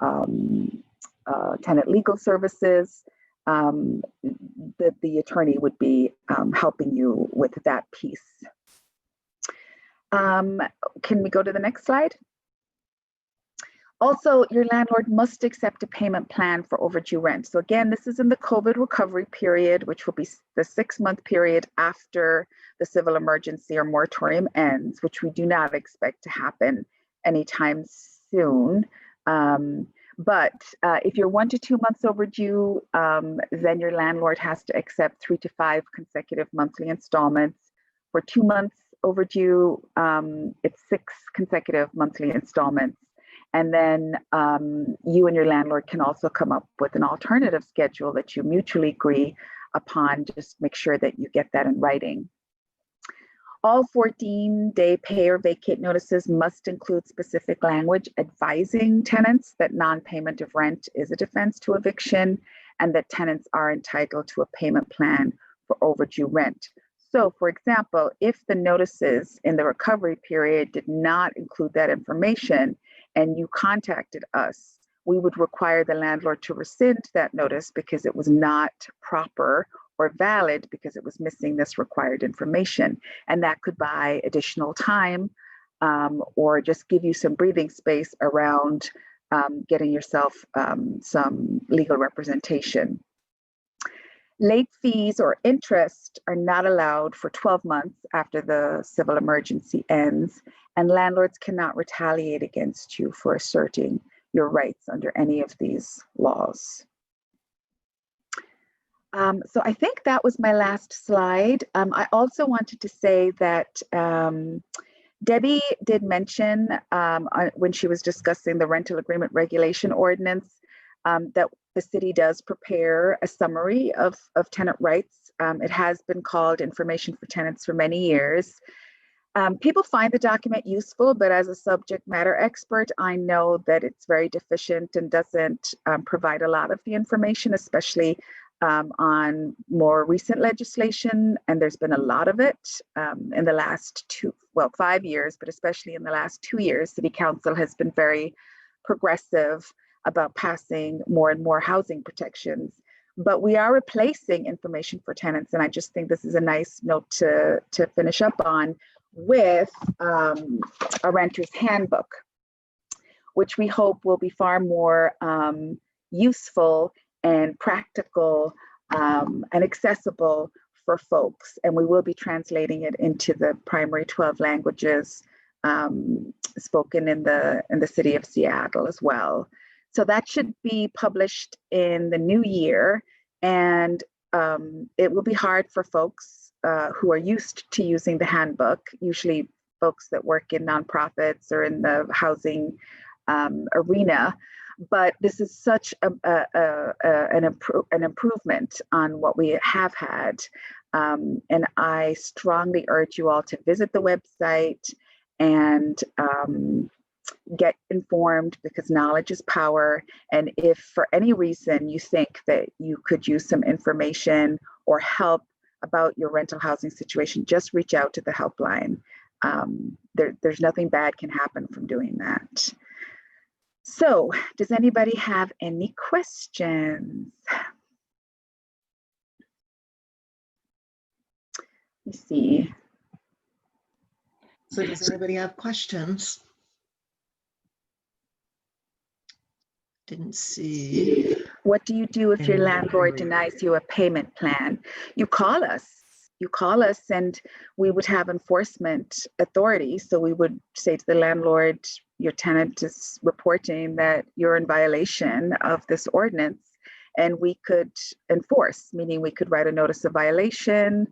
tenant legal services. The attorney would be helping you with that piece. Can we go to the next slide? Also, your landlord must accept a payment plan for overdue rent. So again, this is in the COVID recovery period, which will be the 6-month period after the civil emergency or moratorium ends, which we do not expect to happen anytime soon. But if you're 1 to 2 months overdue, then your landlord has to accept 3 to 5 consecutive monthly installments. For 2 months overdue, it's 6 consecutive monthly installments. And then you and your landlord can also come up with an alternative schedule that you mutually agree upon. Just make sure that you get that in writing. All 14-day pay or vacate notices must include specific language advising tenants that non-payment of rent is a defense to eviction and that tenants are entitled to a payment plan for overdue rent. So, for example, if the notices in the recovery period did not include that information and you contacted us, we would require the landlord to rescind that notice because it was not proper or valid because it was missing this required information. And that could buy additional time or just give you some breathing space around getting yourself some legal representation. Late fees or interest are not allowed for 12 months after the civil emergency ends, and landlords cannot retaliate against you for asserting your rights under any of these laws. So I think that was my last slide. I also wanted to say that Debbie did mention when she was discussing the rental agreement regulation ordinance that the city does prepare a summary of tenant rights. It has been called Information for Tenants for many years. People find the document useful, but as a subject matter expert, I know that it's very deficient and doesn't provide a lot of the information, especially on more recent legislation. And there's been a lot of it in the last 5 years, but especially in the last 2 years, City Council has been very progressive about passing more and more housing protections. But we are replacing information for tenants. And I just think this is a nice note to finish up on, with a renter's handbook, which we hope will be far more useful and practical and accessible for folks. And we will be translating it into the primary 12 languages spoken in the city of Seattle as well. So that should be published in the new year, and it will be hard for folks who are used to using the handbook, usually folks that work in nonprofits or in the housing arena. But this is such an improvement on what we have had. And I strongly urge you all to visit the website and get informed, because knowledge is power. And if for any reason you think that you could use some information or help about your rental housing situation, just reach out to the helpline. There's nothing bad can happen from doing that. So, does anybody have any questions? Let me see. So does anybody have questions? Didn't see. What do you do if your landlord denies you a payment plan? You call us. You call us, and we would have enforcement authority. So we would say to the landlord, your tenant is reporting that you're in violation of this ordinance, and we could enforce, meaning we could write a notice of violation.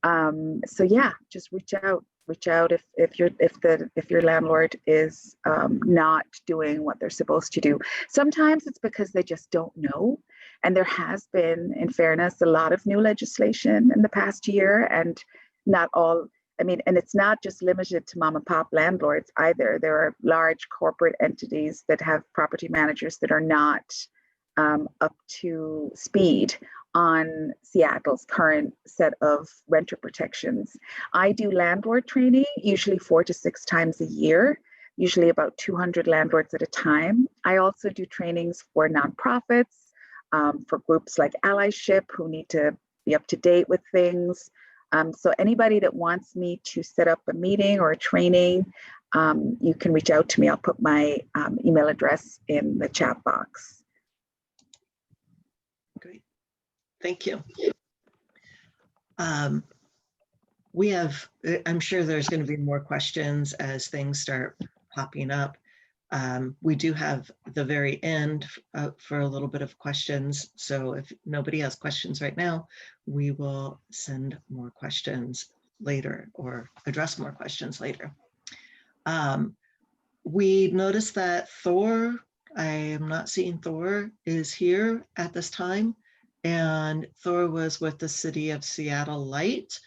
So yeah, just reach out. Reach out if your landlord is not doing what they're supposed to do. Sometimes it's because they just don't know, and there has been, in fairness, a lot of new legislation in the past year, and not all. I mean, and it's not just limited to mom and pop landlords either. There are large corporate entities that have property managers that are not up to speed on Seattle's current set of renter protections. I do landlord training, usually 4 to 6 times a year, usually about 200 landlords at a time. I also do trainings for nonprofits, for groups like Allyship who need to be up to date with things. So anybody that wants me to set up a meeting or a training, you can reach out to me. I'll put my email address in the chat box. Great. Thank you. We have, I'm sure there's going to be more questions as things start popping up. We do have the very end for a little bit of questions. So if nobody has questions right now, we will send more questions later or address more questions later. We noticed that Thor, I am not seeing Thor, is here at this time. And Thor was with the City of Seattle Light.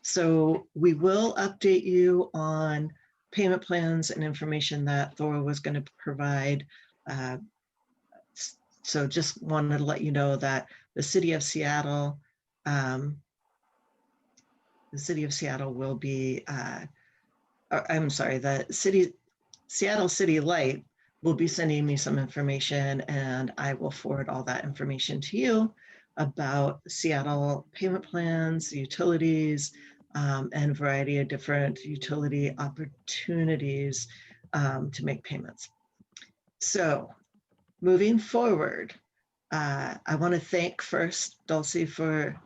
So we will update you on payment plans and information that Thor was going to provide. So just wanted to let you know that the City of Seattle will be, I'm sorry, the Seattle City Light will be sending me some information, and I will forward all that information to you about Seattle payment plans, utilities, and a variety of different utility opportunities to make payments. So moving forward, I want to thank first Dulcie for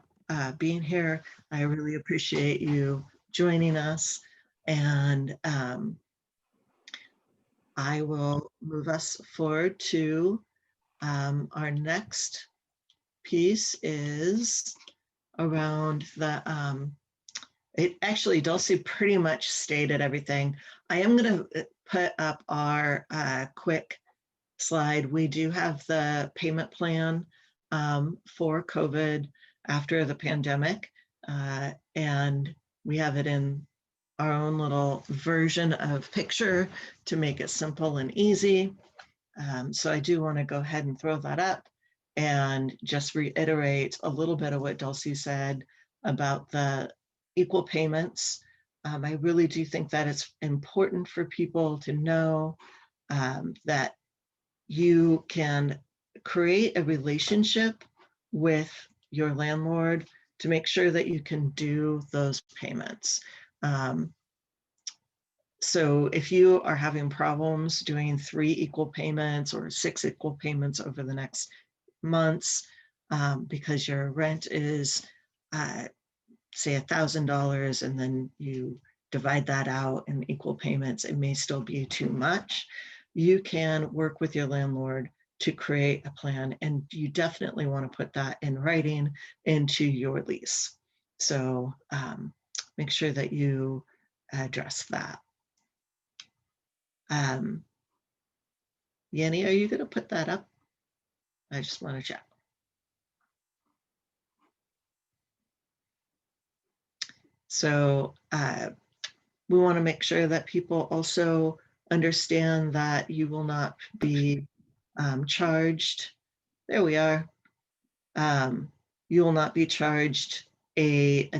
being here. I really appreciate you joining us, and I will move us forward to our next piece is around the, actually Dulcie pretty much stated everything. I am going to put up our quick slide, we do have the payment plan for COVID after the pandemic. And we have it in our own little version of picture to make it simple and easy. So I do want to go ahead and throw that up and just reiterate a little bit of what Dulcie said about the equal payments. I really do think that it's important for people to know that you can create a relationship with your landlord to make sure that you can do those payments. So if you are having problems doing 3 equal payments or 6 equal payments over the next months, because your rent is, say, $1,000, and then you divide that out in equal payments, it may still be too much. You can work with your landlord to create a plan, and you definitely want to put that in writing into your lease. So make sure that you address that. Yanni, are you going to put that up? I just want to check. So we want to make sure that people also understand that you will not be charged. There we are. You will not be charged any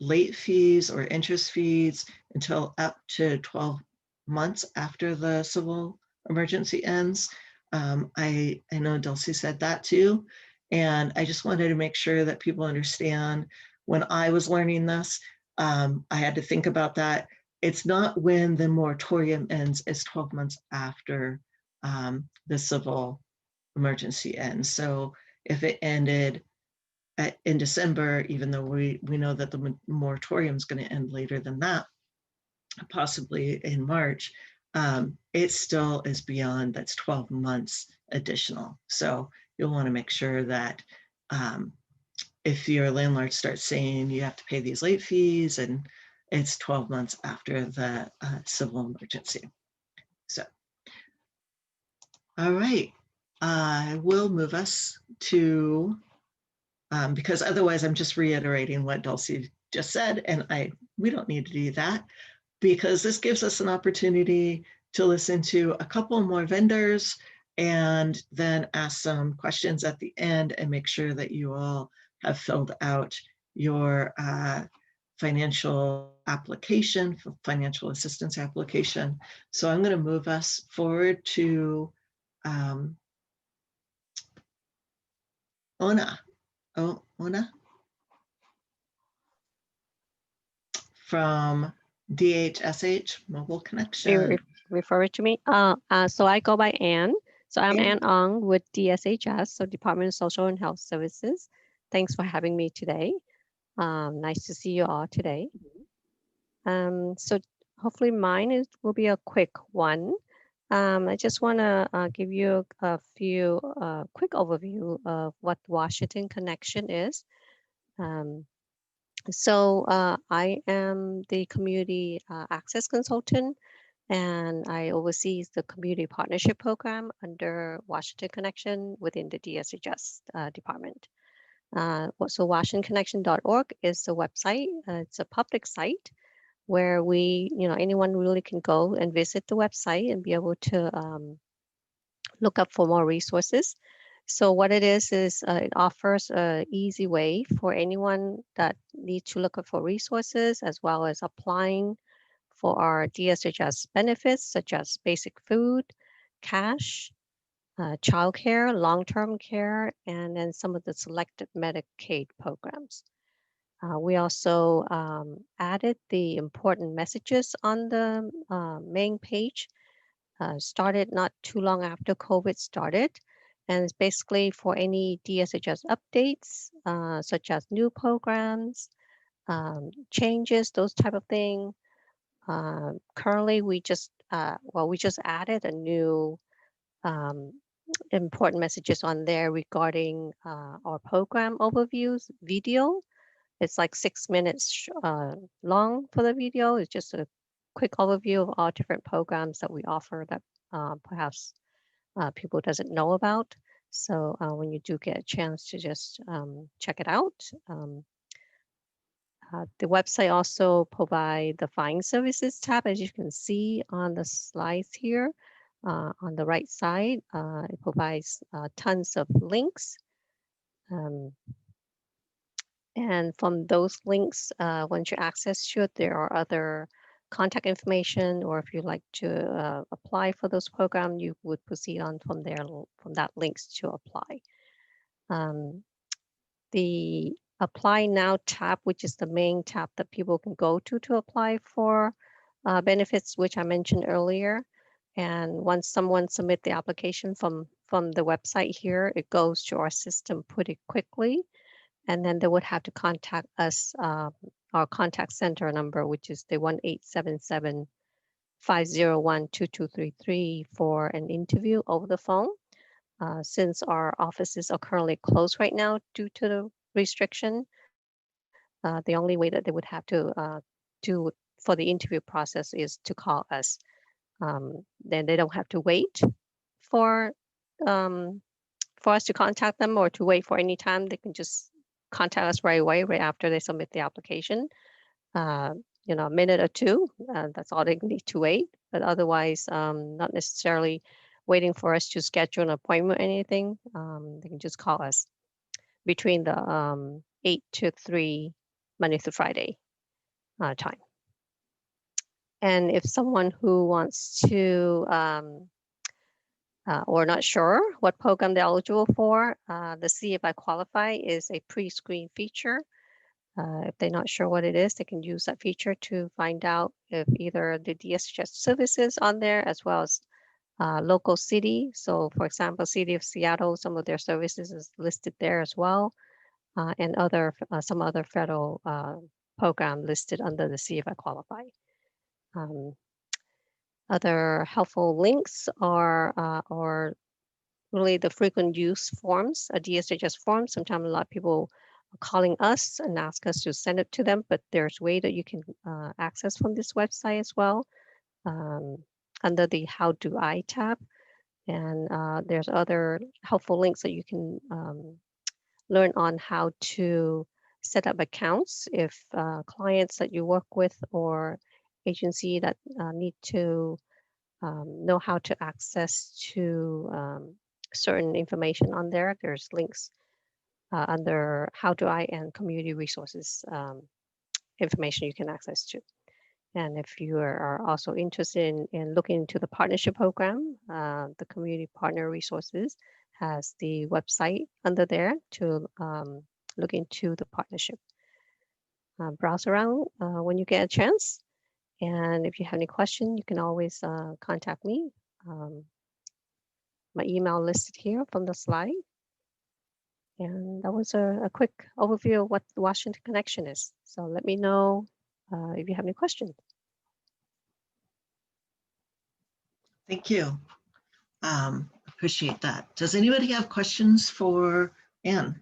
late fees or interest fees until up to 12 months after the civil emergency ends. I know Dulcie said that too. And I just wanted to make sure that people understand, when I was learning this, I had to think about that. It's not when the moratorium ends, it's 12 months after the civil emergency ends. So if it ended in December, even though we know that the moratorium is going to end later than that, possibly in March, it still is beyond, that's 12 months additional. So you'll want to make sure that if your landlord starts saying you have to pay these late fees, and it's 12 months after the civil emergency. So, all right, I will move us to, because otherwise I'm just reiterating what Dulcie just said, and we don't need to do that, because this gives us an opportunity to listen to a couple more vendors and then ask some questions at the end and make sure that you all have filled out your financial application, financial assistance application. So I'm going to move us forward to Ona. Oh, Ona from DHSH Mobile Connection. Refer to me. So I go by Ann. So I'm Ann Ong with DSHS, so Department of Social and Health Services. Thanks for having me today. Nice to see you all today. So hopefully mine will be a quick one. I just want to give you a few quick overview of what Washington Connection is. I am the community access consultant, and I oversee the community partnership program under Washington Connection within the DSHS department. So WashingtonConnection.org is the website. It's a public site where anyone really can go and visit the website and be able to look up for more resources. So what it is it offers an easy way for anyone that needs to look up for resources, as well as applying for our DSHS benefits, such as basic food, cash, childcare, long-term care, and then some of the selected Medicaid programs. We also added the important messages on the main page. Started not too long after COVID started. And it's basically for any DSHS updates, such as new programs, changes, those type of things. Currently, we just added a new important messages on there regarding our program overviews video. It's like 6 minutes long for the video. It's just a quick overview of all different programs that we offer that perhaps people doesn't know about. So when you do get a chance to just check it out. The website also provide the Find Services tab, as you can see on the slides here. On the right side, it provides tons of links. And from those links, once you access to it, there are other contact information, or if you'd like to apply for those programs, you would proceed on from there, from that links to apply. The Apply Now tab, which is the main tab that people can go to apply for benefits, which I mentioned earlier. And once someone submit the application from the website here, it goes to our system pretty quickly. And then they would have to contact us, our contact center number, which is the 1-877-501-2233 for an interview over the phone. Since our offices are currently closed right now due to the restriction, the only way that they would have to do for the interview process is to call us. Then they don't have to wait for us to contact them or to wait for any time. They can just contact us right away, right after they submit the application. A minute or two, that's all they need to wait. But otherwise, not necessarily waiting for us to schedule an appointment or anything. They can just call us between the 8 to 3, Monday through Friday time. And if someone who wants to or not sure what program they're eligible for, the See If I Qualify is a pre-screen feature. If they're not sure what it is, they can use that feature to find out if either the DSHS services on there, as well as local city. So for example, City of Seattle, some of their services is listed there as well, and some other federal program listed under the See If I Qualify. Other helpful links are really the frequent use forms, a DSHS form. Sometimes a lot of people are calling us and ask us to send it to them, but there's a way that you can access from this website as well, under the How Do I tab. And there's other helpful links that you can learn on how to set up accounts if clients that you work with or agency that need to know how to access to certain information on there. There's links under How Do I and Community Resources information you can access to. And if you are also interested in looking into the partnership program, the Community Partner Resources has the website under there to look into the partnership. Browse around when you get a chance. And if you have any question, you can always contact me. My email listed here from the slide. And that was a quick overview of what the Washington Connection is. So let me know if you have any questions. Thank you. Appreciate that. Does anybody have questions for Ann?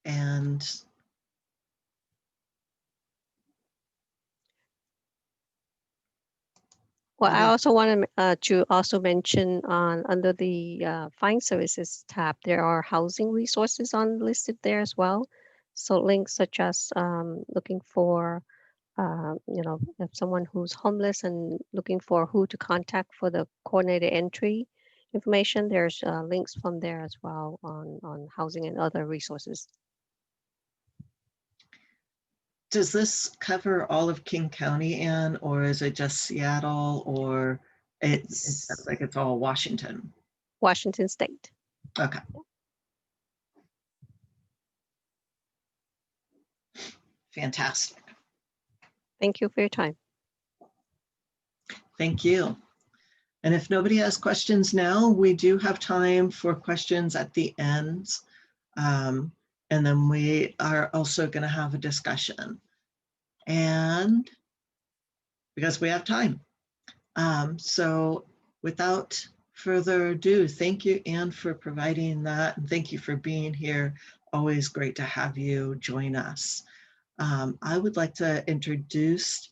And well, I also want to also mention under the Find Services tab, there are housing resources listed there as well. So links such as looking for, if someone who's homeless and looking for who to contact for the coordinated entry information, there's links from there as well on housing and other resources. does this cover all of King County, Ann, or is it just Seattle, or it sounds like it's all Washington? Washington State. Okay. Fantastic. Thank you for your time. Thank you. And if nobody has questions now, we do have time for questions at the end. And then we are also going to have a discussion. And because we have time. So without further ado, thank you, Ann, for providing that. And thank you for being here. Always great to have you join us. I would like to introduce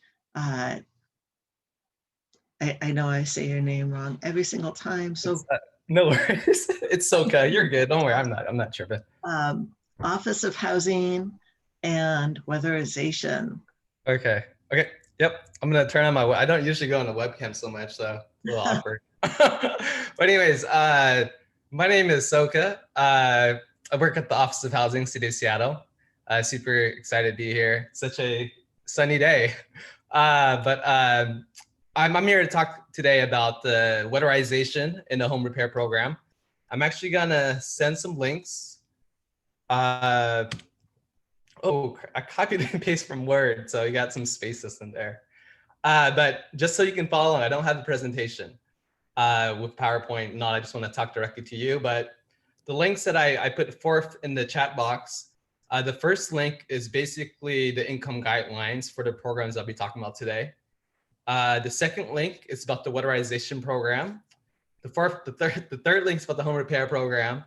I know I say your name wrong every single time. So No worries. It's okay. You're good. Don't worry. I'm not tripping. Office of Housing and Weatherization. Okay. Okay. Yep. I'm gonna turn on my. I don't usually go on the webcam so much, so a little awkward. But anyways, my name is Soka. I work at the Office of Housing, City of Seattle. Super excited to be here. Such a sunny day. I'm here to talk today about the weatherization in the home repair program. I'm actually gonna send some links. I copied and pasted from Word, so you got some spaces in there. But just so you can follow along, I don't have the presentation with PowerPoint. I just want to talk directly to you. But the links that I put forth in the chat box, the first link is basically the income guidelines for the programs I'll be talking about today. The second link is about the weatherization program. The third link is about the home repair program.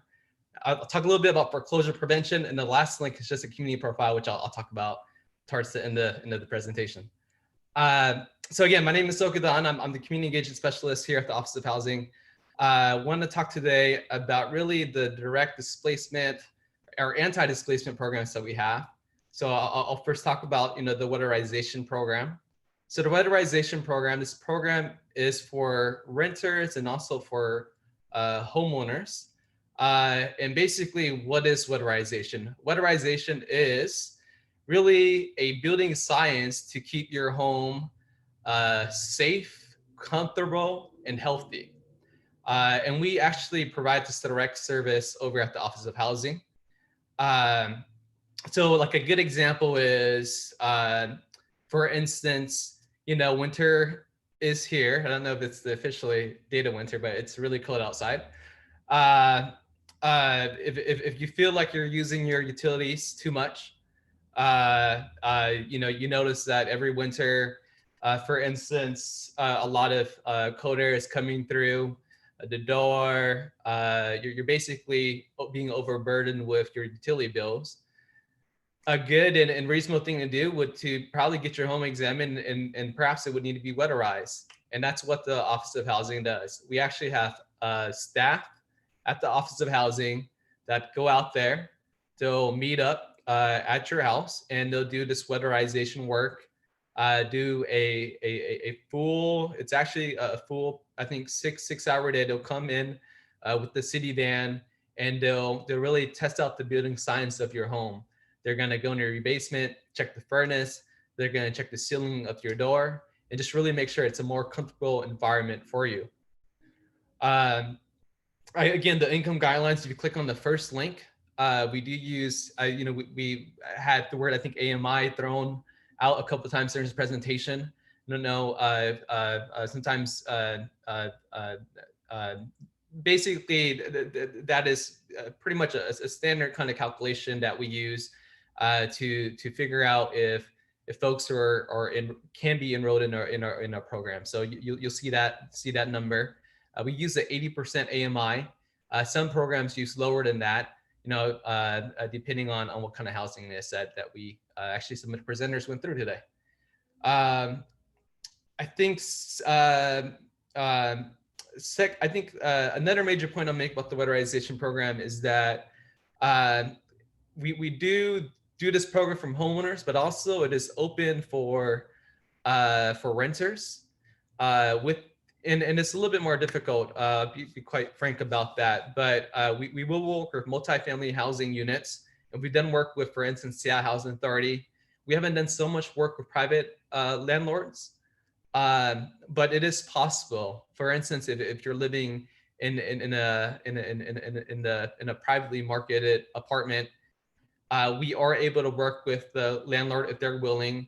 I'll talk a little bit about foreclosure prevention, and the last link is just a community profile, which I'll talk about towards the end of the presentation. So again, my name is Soka Dan. I'm the community engagement specialist here at the Office of Housing. I want to talk today about really the direct displacement or anti-displacement programs that we have. So I'll first talk about the weatherization program. So the weatherization program, this program is for renters and also for homeowners. And basically, what is weatherization? Weatherization is really a building science to keep your home safe, comfortable, and healthy. And we actually provide this direct service over at the Office of Housing. So like a good example is, for instance, winter is here. I don't know if it's the officially date of winter, but it's really cold outside. If you feel like you're using your utilities too much, you notice that every winter, for instance, a lot of cold air is coming through the door. You're basically being overburdened with your utility bills. A good and reasonable thing to do would to probably get your home examined, and perhaps it would need to be weatherized. And that's what the Office of Housing does. We actually have staff at the Office of Housing that go out there. They'll meet up at your house and they'll do this weatherization work. Do a full, it's actually a full, I think 6-hour day. They'll come in with the city van and they'll really test out the building science of your home. They're gonna go into your basement, check the furnace. They're gonna check the ceiling of your door and just really make sure it's a more comfortable environment for you. Again, the income guidelines, if you click on the first link, we do use, we had the word, I think, AMI thrown out a couple of times during this presentation. I don't know, sometimes basically that is pretty much a standard kind of calculation that we use to figure out if folks can be enrolled in our program. So you'll see that number. We use the 80% AMI. Some programs use lower than that, depending on what kind of housing it is that we actually some of the presenters went through today. I think another major point I'll make about the weatherization program is that we do this program from homeowners, but also it is open for renters. And it's a little bit more difficult, be quite frank about that, but we will work with multifamily housing units. And we've done work with, for instance, Seattle Housing Authority. We haven't done so much work with private landlords, but it is possible. For instance, if you're living in a privately marketed apartment, we are able to work with the landlord if they're willing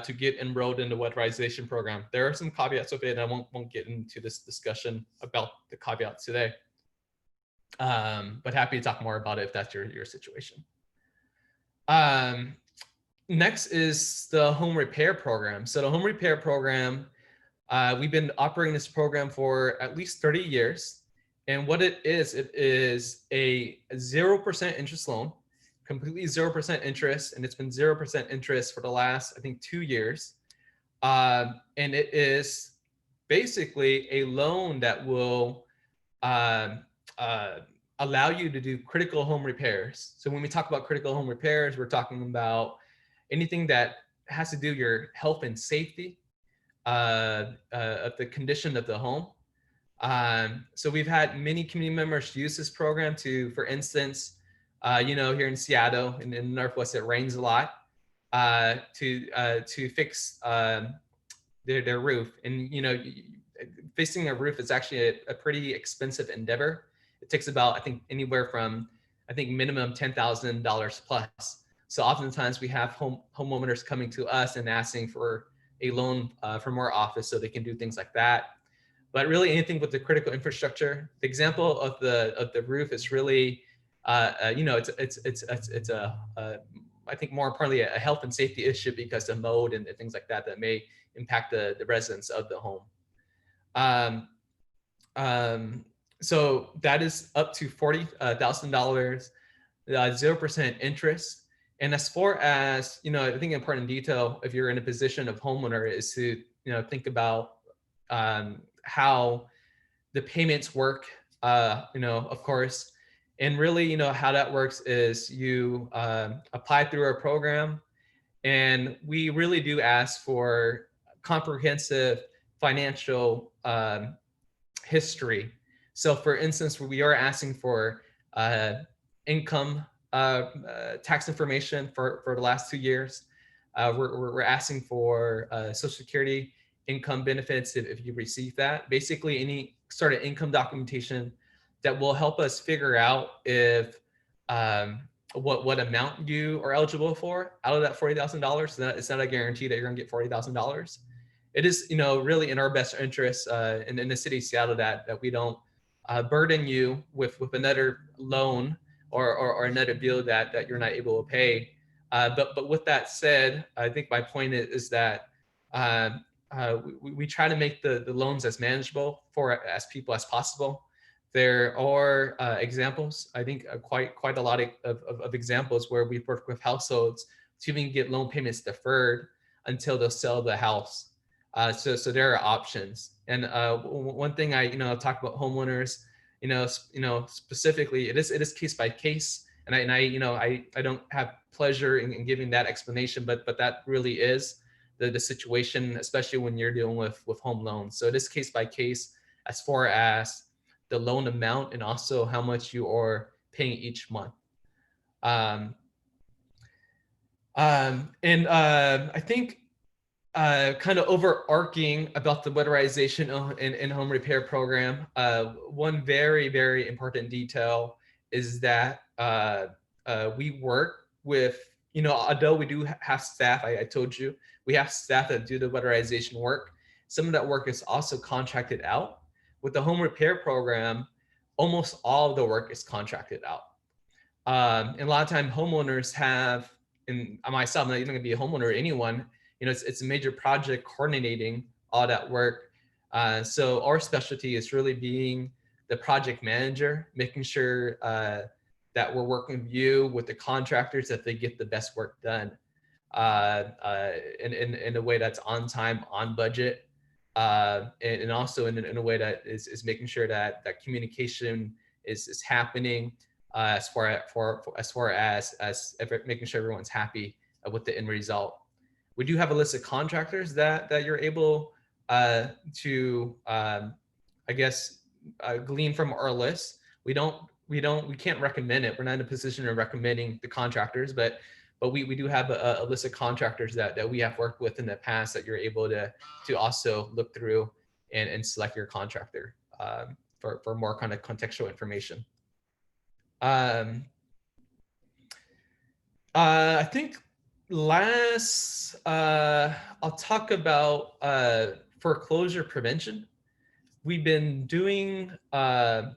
to get enrolled in the weatherization program. There are some caveats with it, and I won't get into this discussion about the caveats today. But happy to talk more about it if that's your situation. Next is the home repair program. So the home repair program, we've been operating this program for at least 30 years. And what it is a 0% interest loan, completely 0% interest, and it's been 0% interest for the last, I think, 2 years. And it is basically a loan that will allow you to do critical home repairs. So when we talk about critical home repairs, we're talking about anything that has to do with your health and safety of the condition of the home. So we've had many community members use this program to, for instance, here in Seattle, in the Northwest, it rains a lot, to fix their roof. And, fixing a roof is actually a pretty expensive endeavor. It takes about, I think, anywhere from, minimum $10,000 plus. So oftentimes we have homeowners coming to us and asking for a loan from our office so they can do things like that. But really anything with the critical infrastructure, the example of the roof is really, it's I think more importantly, a health and safety issue because of mold and things like that may impact the residents of the home. So that is up to $40,000, 0% interest. And as far as, I think important detail, if you're in a position of homeowner, is to, think about how the payments work, of course. And really, how that works is you apply through our program, and we really do ask for comprehensive financial history. So for instance, we are asking for income tax information for the last 2 years. We're asking for Social Security income benefits if you receive that. Basically, any sort of income documentation that will help us figure out if what amount you are eligible for out of that $40,000. It's not a guarantee that you're going to get $40,000. It is, really in our best interest in the city of Seattle that we don't burden you with another loan or another bill that you're not able to pay. But with that said, I think my point is that we try to make the loans as manageable for as people as possible. There are examples, I think quite a lot of examples where we've worked with households to even get loan payments deferred until they'll sell the house. So there are options. And one thing I talk about homeowners, specifically, it is case by case. And I don't have pleasure in giving that explanation, but that really is the situation, especially when you're dealing with home loans. So it is case by case as far as the loan amount and also how much you are paying each month. I think kind of overarching about the weatherization and home repair program, one very, very important detail is that we work with, although we do have staff, I told you, we have staff that do the weatherization work. Some of that work is also contracted out. With the home repair program, almost all of the work is contracted out. And a lot of times homeowners have, and myself, I'm not even going to be a homeowner or anyone, it's a major project coordinating all that work. So our specialty is really being the project manager, making sure that we're working with you, with the contractors, that they get the best work done in a way that's on time, on budget, and also in a way that is making sure that communication is happening as far as making sure everyone's happy with the end result. We do have a list of contractors that you're able to, I guess, glean from our list. We can't recommend it. We're not in a position of recommending the contractors, but we do have a list of contractors that we have worked with in the past that you're able to also look through and select your contractor for more kind of contextual information. I think last, I'll talk about foreclosure prevention. We've been doing a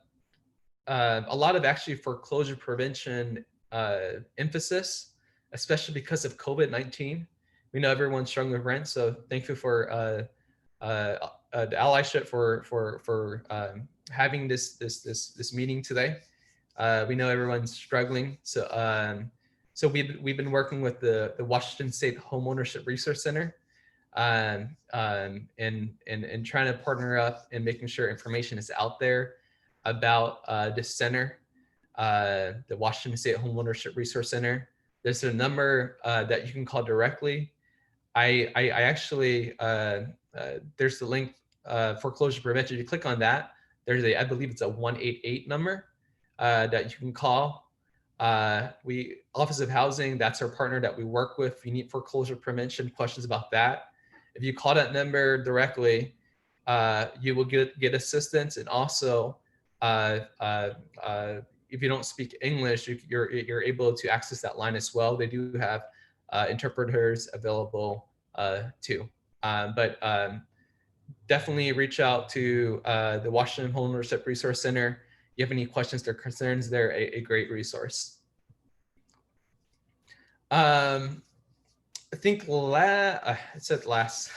lot of actually foreclosure prevention emphasis, especially because of COVID-19. We know everyone's struggling with rent, so thank you for the Allyship for having this meeting today. We know everyone's struggling, so we've been working with the Washington State Homeownership Resource Center. and trying to partner up and making sure information is out there about this center, the Washington State Homeownership Resource Center. There's a number that you can call directly. I actually, there's the link, foreclosure prevention. You click on that, there's I believe it's a 188 number that you can call. We Office of Housing, that's our partner that we work with. If you need foreclosure prevention questions about that, if you call that number directly, you will get assistance. And also, if you don't speak English, you're able to access that line as well. They do have interpreters available too. But definitely reach out to the Washington Homeownership Resource Center. You have any questions or concerns, they're a great resource. I think I said last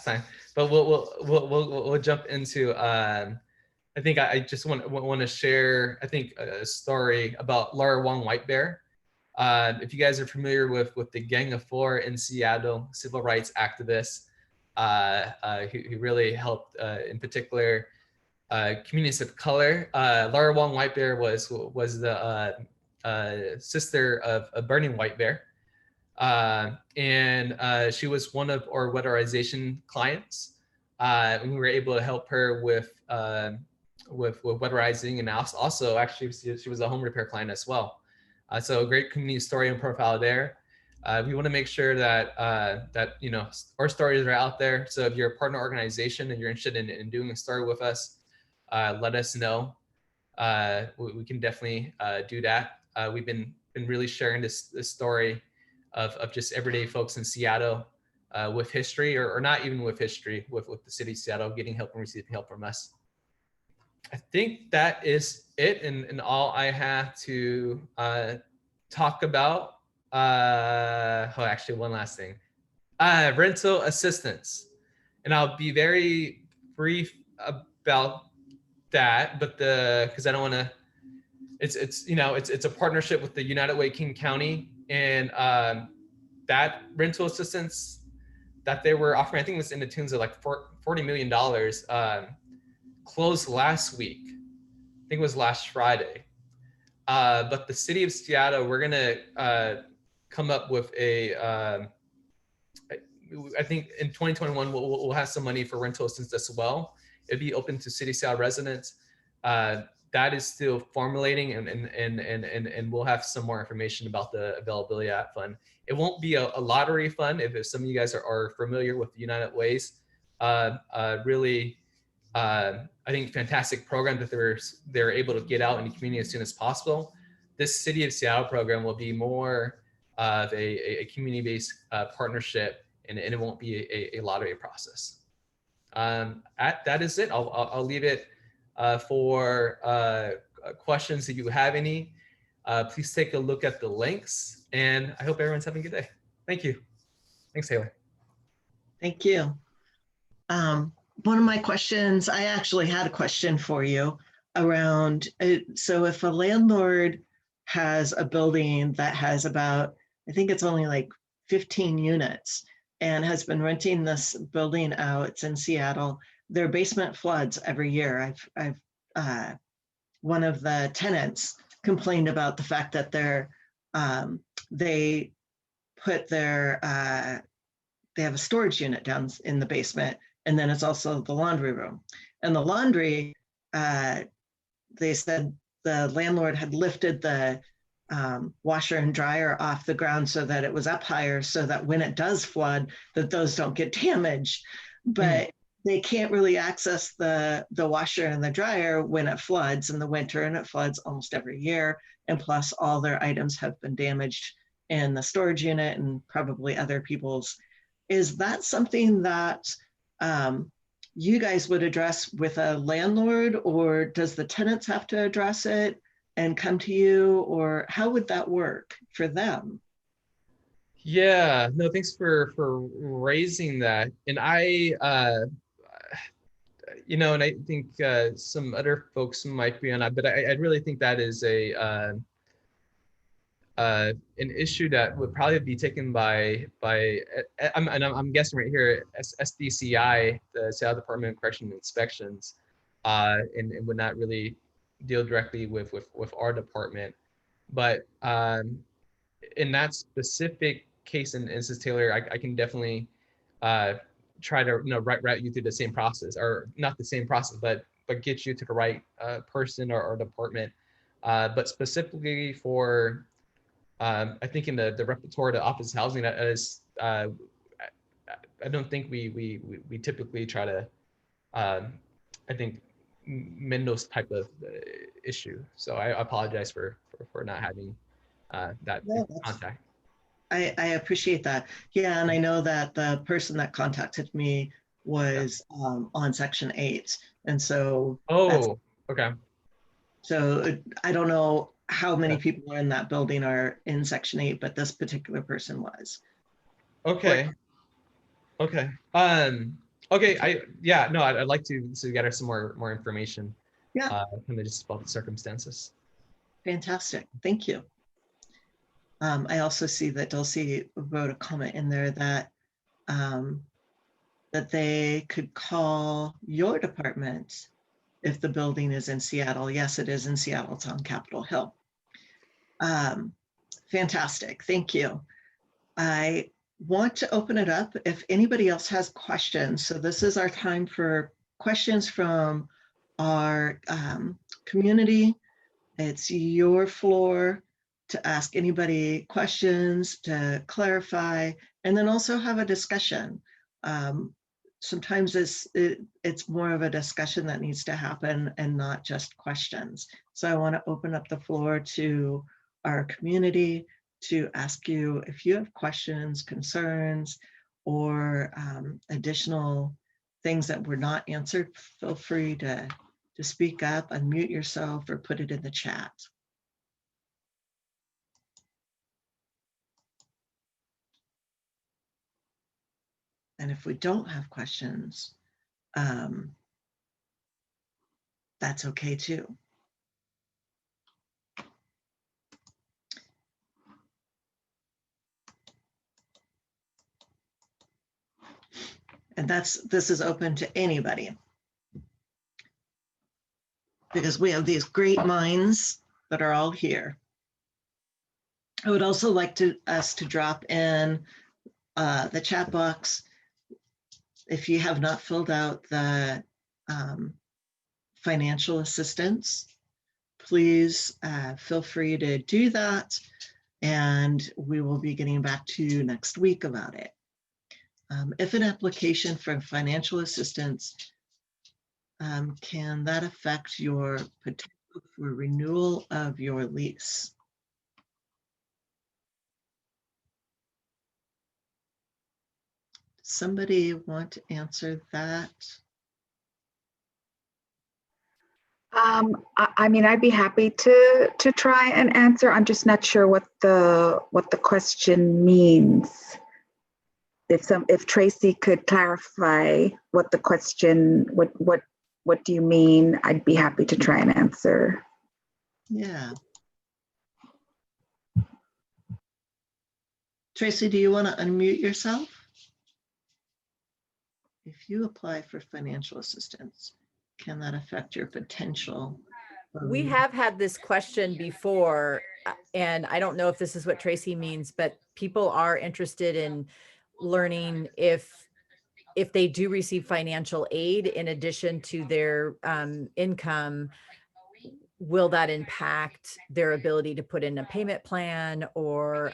time, but we'll jump into. I think I just want to share. I think a story about Laura Wong White Bear. If you guys are familiar with the Gang of Four in Seattle, civil rights activists, who really helped, in particular, communities of color. Laura Wong White Bear was the sister of Bernie White Bear, and she was one of our weatherization clients. And we were able to help her with weatherizing, and also actually she was a home repair client as well. So a great community story and profile there. We want to make sure that that our stories are out there. So if you're a partner organization and you're interested in doing a story with us, let us know. We can definitely do that. We've been really sharing this story of just everyday folks in Seattle with history, or not even with history, with the city of Seattle, getting help and receiving help from us. I think that is it, and all I have to talk about. Actually, one last thing. Rental assistance, and I'll be very brief about that, but because I don't want to. It's a partnership with the United Way King County, and that rental assistance that they were offering, I think it was in the tunes of like $40 million, closed last week. I think it was last Friday. But the city of Seattle, we're gonna come up with a, I think in 2021, we'll have some money for rental assistance as well. It'd be open to city of Seattle residents. That is still formulating, and we'll have some more information about the availability of that fund. It won't be a lottery fund. If some of you guys are familiar with the United Ways, really, I think fantastic program that they're able to get out in the community as soon as possible. This City of Seattle program will be more of a community-based partnership, and it won't be a lottery process. That is it. I'll leave it for questions if you have any. Please take a look at the links, and I hope everyone's having a good day. Thank you. Thanks, Taylor. Thank you. One of my questions, I actually had a question for you around, so if a landlord has a building that has about, I think it's only like 15 units, and has been renting this building out, it's in Seattle, their basement floods every year. One of the tenants complained about the fact that they have a storage unit down in the basement, and then it's also the laundry room. And the laundry, they said the landlord had lifted the washer and dryer off the ground so that it was up higher, so that when it does flood, that those don't get damaged. But they can't really access the washer and the dryer when it floods in the winter, and it floods almost every year. And plus all their items have been damaged in the storage unit and probably other people's. Is that something that you guys would address with a landlord, or does the tenants have to address it and come to you, or how would that work for them? Yeah, no, thanks for raising that. And and I think some other folks might be on that, but I really think that is an issue that would probably be taken by I'm guessing right here, SDCI, the Seattle Department of Correctional Inspections, and would not really deal directly with our department. But in that specific case, and Mrs. Taylor, I can definitely try to route you through the same process, or not the same process, but get you to the right person or department. But specifically for I think in the repertoire to office housing, that is I don't think we typically try to I think mend those type of issue. So I apologize for not having that No, contact. I appreciate that. Yeah, and I know that the person that contacted me was on Section 8, and so okay. So I don't know how many people in that building are in Section 8, but this particular person was. Okay. Okay. Okay. I'd like to get some more information. Yeah. Kind of just about the circumstances. Fantastic. Thank you. I also see that Dulcie wrote a comment in there that that they could call your department if the building is in Seattle. Yes, it is in Seattle. It's on Capitol Hill. Fantastic. Thank you. I want to open it up if anybody else has questions. So this is our time for questions from our community. It's your floor to ask anybody questions, to clarify, and then also have a discussion. Sometimes it's more of a discussion that needs to happen and not just questions. So I want to open up the floor to our community to ask you if you have questions, concerns, or additional things that were not answered. Feel free to speak up, unmute yourself, or put it in the chat. And if we don't have questions, that's okay too. And this is open to anybody, because we have these great minds that are all here. I would also like us to drop in the chat box. If you have not filled out the financial assistance, please feel free to do that, and we will be getting back to you next week about it. If an application for financial assistance, can that affect your potential for renewal of your lease? Somebody want to answer that? I mean, I'd be happy to try and answer. I'm just not sure what the question means. If Tracy could clarify what the question, what do you mean? I'd be happy to try and answer. Yeah. Tracy, do you want to unmute yourself? If you apply for financial assistance, can that affect your potential? We have had this question before, and I don't know if this is what Tracy means, but people are interested in learning if they do receive financial aid in addition to their income, will that impact their ability to put in a payment plan, or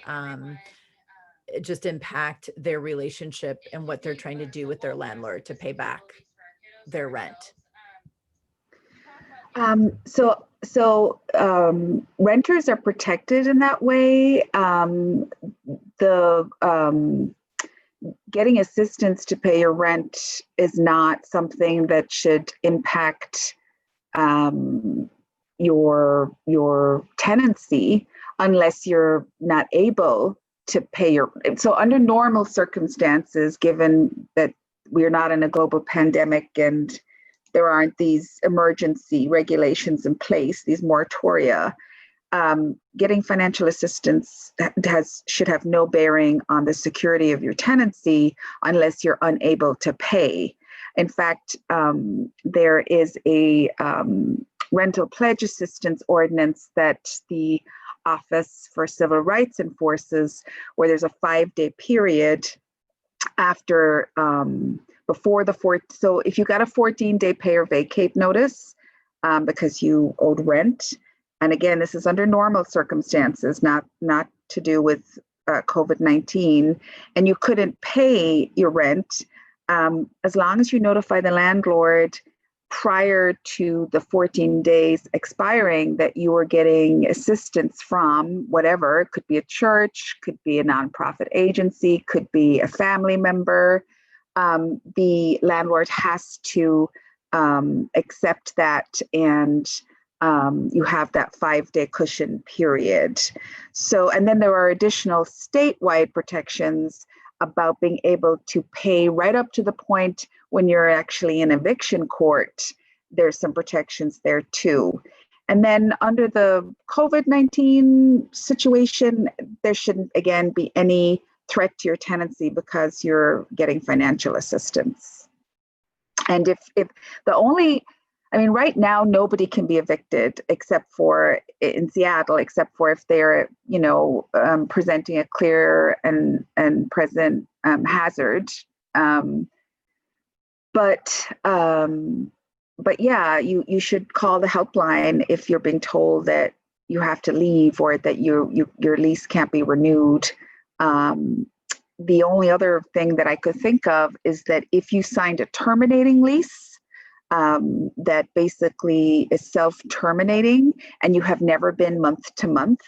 just impact their relationship and what they're trying to do with their landlord to pay back their rent? So renters are protected in that way. Getting assistance to pay your rent is not something that should impact your tenancy unless you're not able to pay your. So under normal circumstances, given that we're not in a global pandemic and there aren't these emergency regulations in place, these moratoria, getting financial assistance should have no bearing on the security of your tenancy unless you're unable to pay. In fact, there is a rental pledge assistance ordinance that the Office for Civil Rights enforces, where there's a 5-day period after before the so if you got a 14-day pay or vacate notice because you owed rent, and again, this is under normal circumstances, not to do with COVID-19, and you couldn't pay your rent, as long as you notify the landlord prior to the 14 days expiring that you were getting assistance from whatever, it could be a church, could be a nonprofit agency, could be a family member, the landlord has to accept that, and you have that 5-day cushion period. So, and then there are additional statewide protections about being able to pay right up to the point when you're actually in eviction court. There's some protections there too. And then under the COVID-19 situation, there shouldn't again be any threat to your tenancy because you're getting financial assistance. And if the only, I mean, right now, nobody can be evicted except for in Seattle, except for if they're, presenting a clear and present hazard. But yeah, you should call the helpline if you're being told that you have to leave or that your lease can't be renewed. The only other thing that I could think of is that if you signed a terminating lease, that basically is self-terminating and you have never been month to month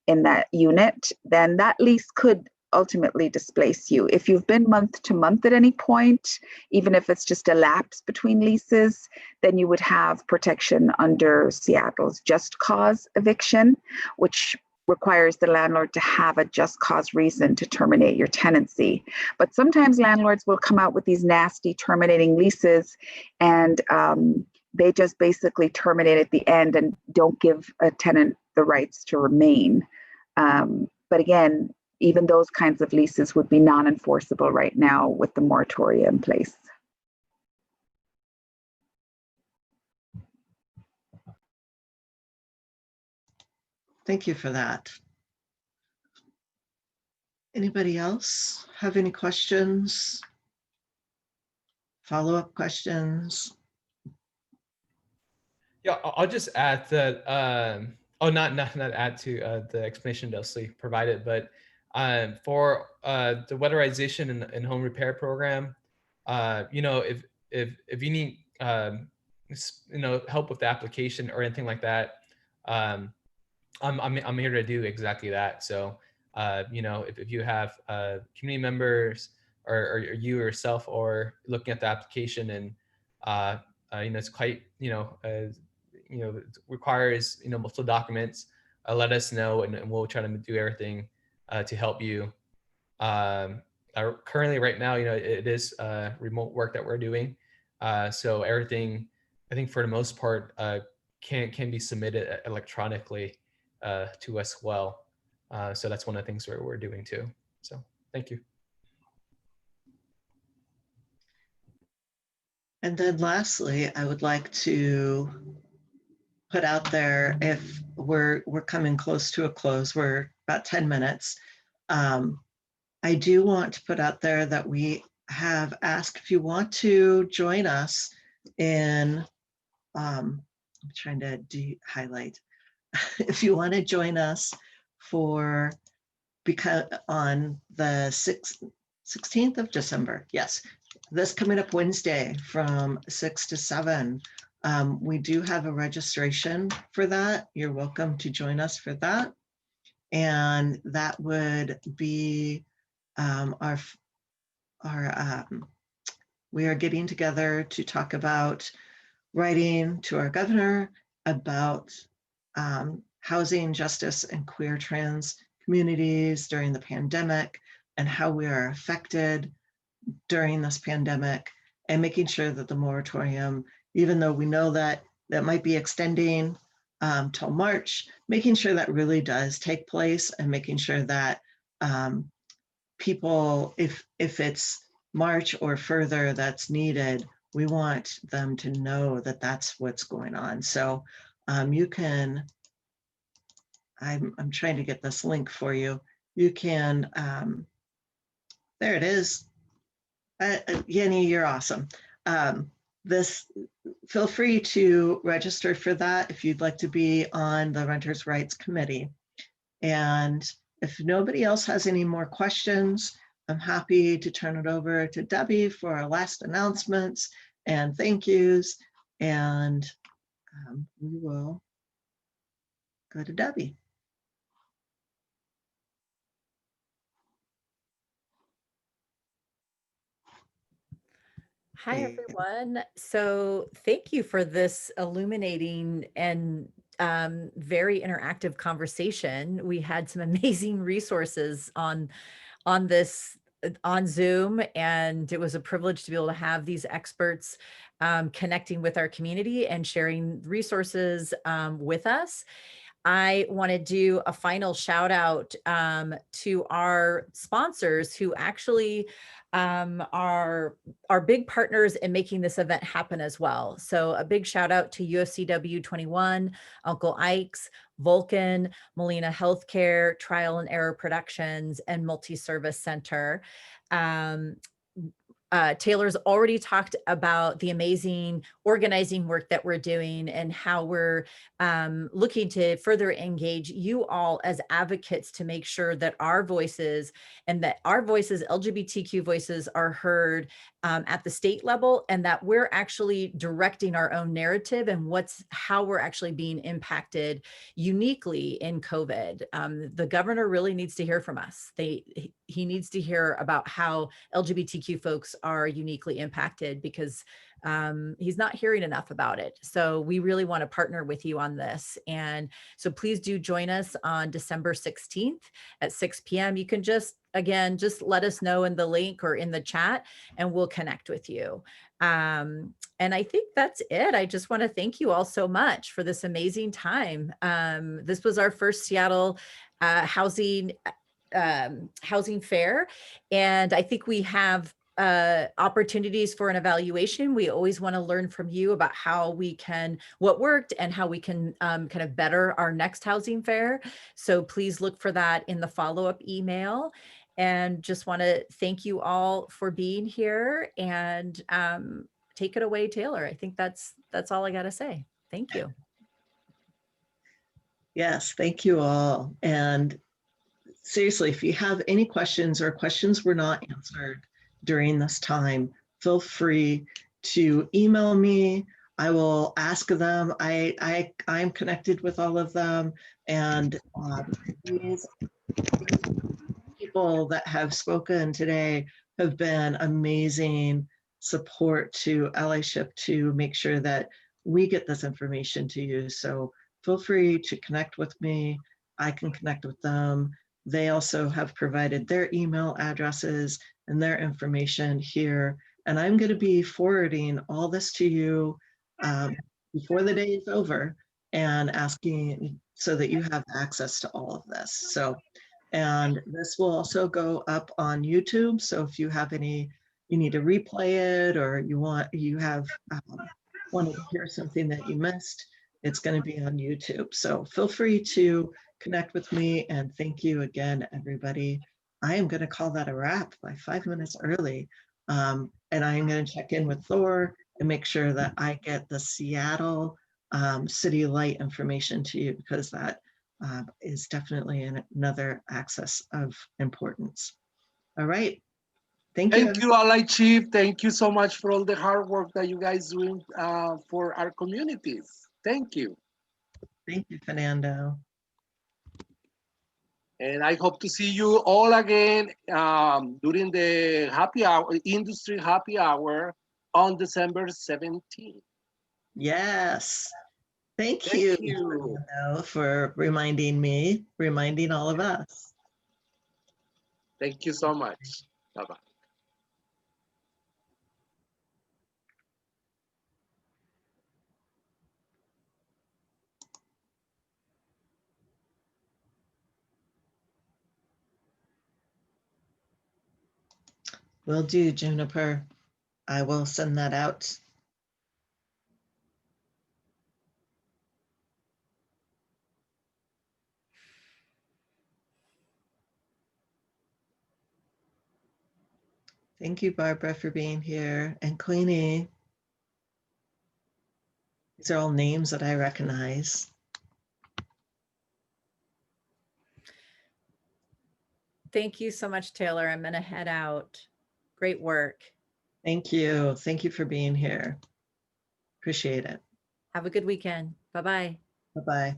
in that unit, then that lease could ultimately displace you. If you've been month to month at any point, even if it's just a lapse between leases, then you would have protection under Seattle's just cause eviction, which requires the landlord to have a just cause reason to terminate your tenancy. But sometimes landlords will come out with these nasty terminating leases, and they just basically terminate at the end and don't give a tenant the rights to remain. But again, even those kinds of leases would be non-enforceable right now with the moratoria in place. Thank you for that. Anybody else have any questions? Follow-up questions? Yeah, I'll just add that, not add to the explanation Leslie provided, but for the weatherization and home repair program, if you need help with the application or anything like that, I'm here to do exactly that. So if you have community members or you yourself or looking at the application and it's quite it requires multiple documents, let us know and we'll try to do everything to help you. Currently right now it is remote work that we're doing, so everything I think for the most part can be submitted electronically to us well. So that's one of the things we're doing too. So thank you. And then lastly, I would like to put out there, if we're coming close to a close, we're about 10 minutes. I do want to put out there that we have asked if you want to join us in, I'm trying to highlight, if you want to join us because on the 16th of December, yes, this coming up Wednesday from 6 to 7. We do have a registration for that. You're welcome to join us for that. And that would be we are getting together to talk about writing to our governor about housing justice and queer trans communities during the pandemic and how we are affected during this pandemic, and making sure that the moratorium, even though we know that that might be extending till March, making sure that really does take place and making sure that people, if it's March or further that's needed, we want them to know that that's what's going on. So you can, I'm trying to get this link for you. You can, there it is. Yenny, you're awesome. Feel free to register for that if you'd like to be on the Renters' Rights Committee. And if nobody else has any more questions, I'm happy to turn it over to Debbie for our last announcements and thank yous. And we will go to Debbie. Hi, everyone. So thank you for this illuminating and very interactive conversation. We had some amazing resources on this on Zoom, and it was a privilege to be able to have these experts connecting with our community and sharing resources with us. I want to do a final shout out to our sponsors who actually are big partners in making this event happen as well. So a big shout out to UFCW 21, Uncle Ike's, Vulcan, Molina Healthcare, Trial and Error Productions, and Multi-Service Center. Taylor's already talked about the amazing organizing work that we're doing and how we're looking to further engage you all as advocates to make sure that our voices and that our voices, LGBTQ voices, are heard at the state level, and that we're actually directing our own narrative and how we're actually being impacted uniquely in COVID. The governor really needs to hear from us. He needs to hear about how LGBTQ folks are uniquely impacted, because he's not hearing enough about it. So we really want to partner with you on this. And so please do join us on December 16th at 6 p.m. You can just let us know in the link or in the chat and we'll connect with you. And I think that's it. I just want to thank you all so much for this amazing time. This was our first Seattle housing fair. And I think we have opportunities for an evaluation. We always want to learn from you about what worked and how we can kind of better our next housing fair. So please look for that in the follow-up email. And just want to thank you all for being here, and take it away, Taylor. I think that's all I got to say. Thank you. Yes, thank you all. And seriously, if you have any questions or questions were not answered during this time, feel free to email me. I will ask them. I'm connected with all of them, and these people that have spoken today have been amazing support to Allyship to make sure that we get this information to you. So feel free to connect with me. I can connect with them. They also have provided their email addresses and their information here. And I'm going to be forwarding all this to you before the day is over, and asking so that you have access to all of this. So, and this will also go up on YouTube. So if you have you need to replay it, or you have wanted to hear something that you missed, it's going to be on YouTube. So feel free to connect with me, and thank you again, everybody. I am going to call that a wrap by 5 minutes early. And I am going to check in with Thor and make sure that I get the Seattle City Light information to you, because that is definitely another access of importance. All right. Thank you. Thank you, Allyship. Thank you so much for all the hard work that you guys doing for our communities. Thank you. Thank you, Fernando. And I hope to see you all again during the industry happy hour on December 17th. Yes. Thank you Fernando, for reminding all of us. Thank you so much. Bye-bye. Will do, Juniper. I will send that out. Thank you, Barbara, for being here. And Queenie. These are all names that I recognize. Thank you so much, Taylor. I'm gonna head out. Great work. Thank you. Thank you for being here. Appreciate it. Have a good weekend. Bye-bye. Bye-bye.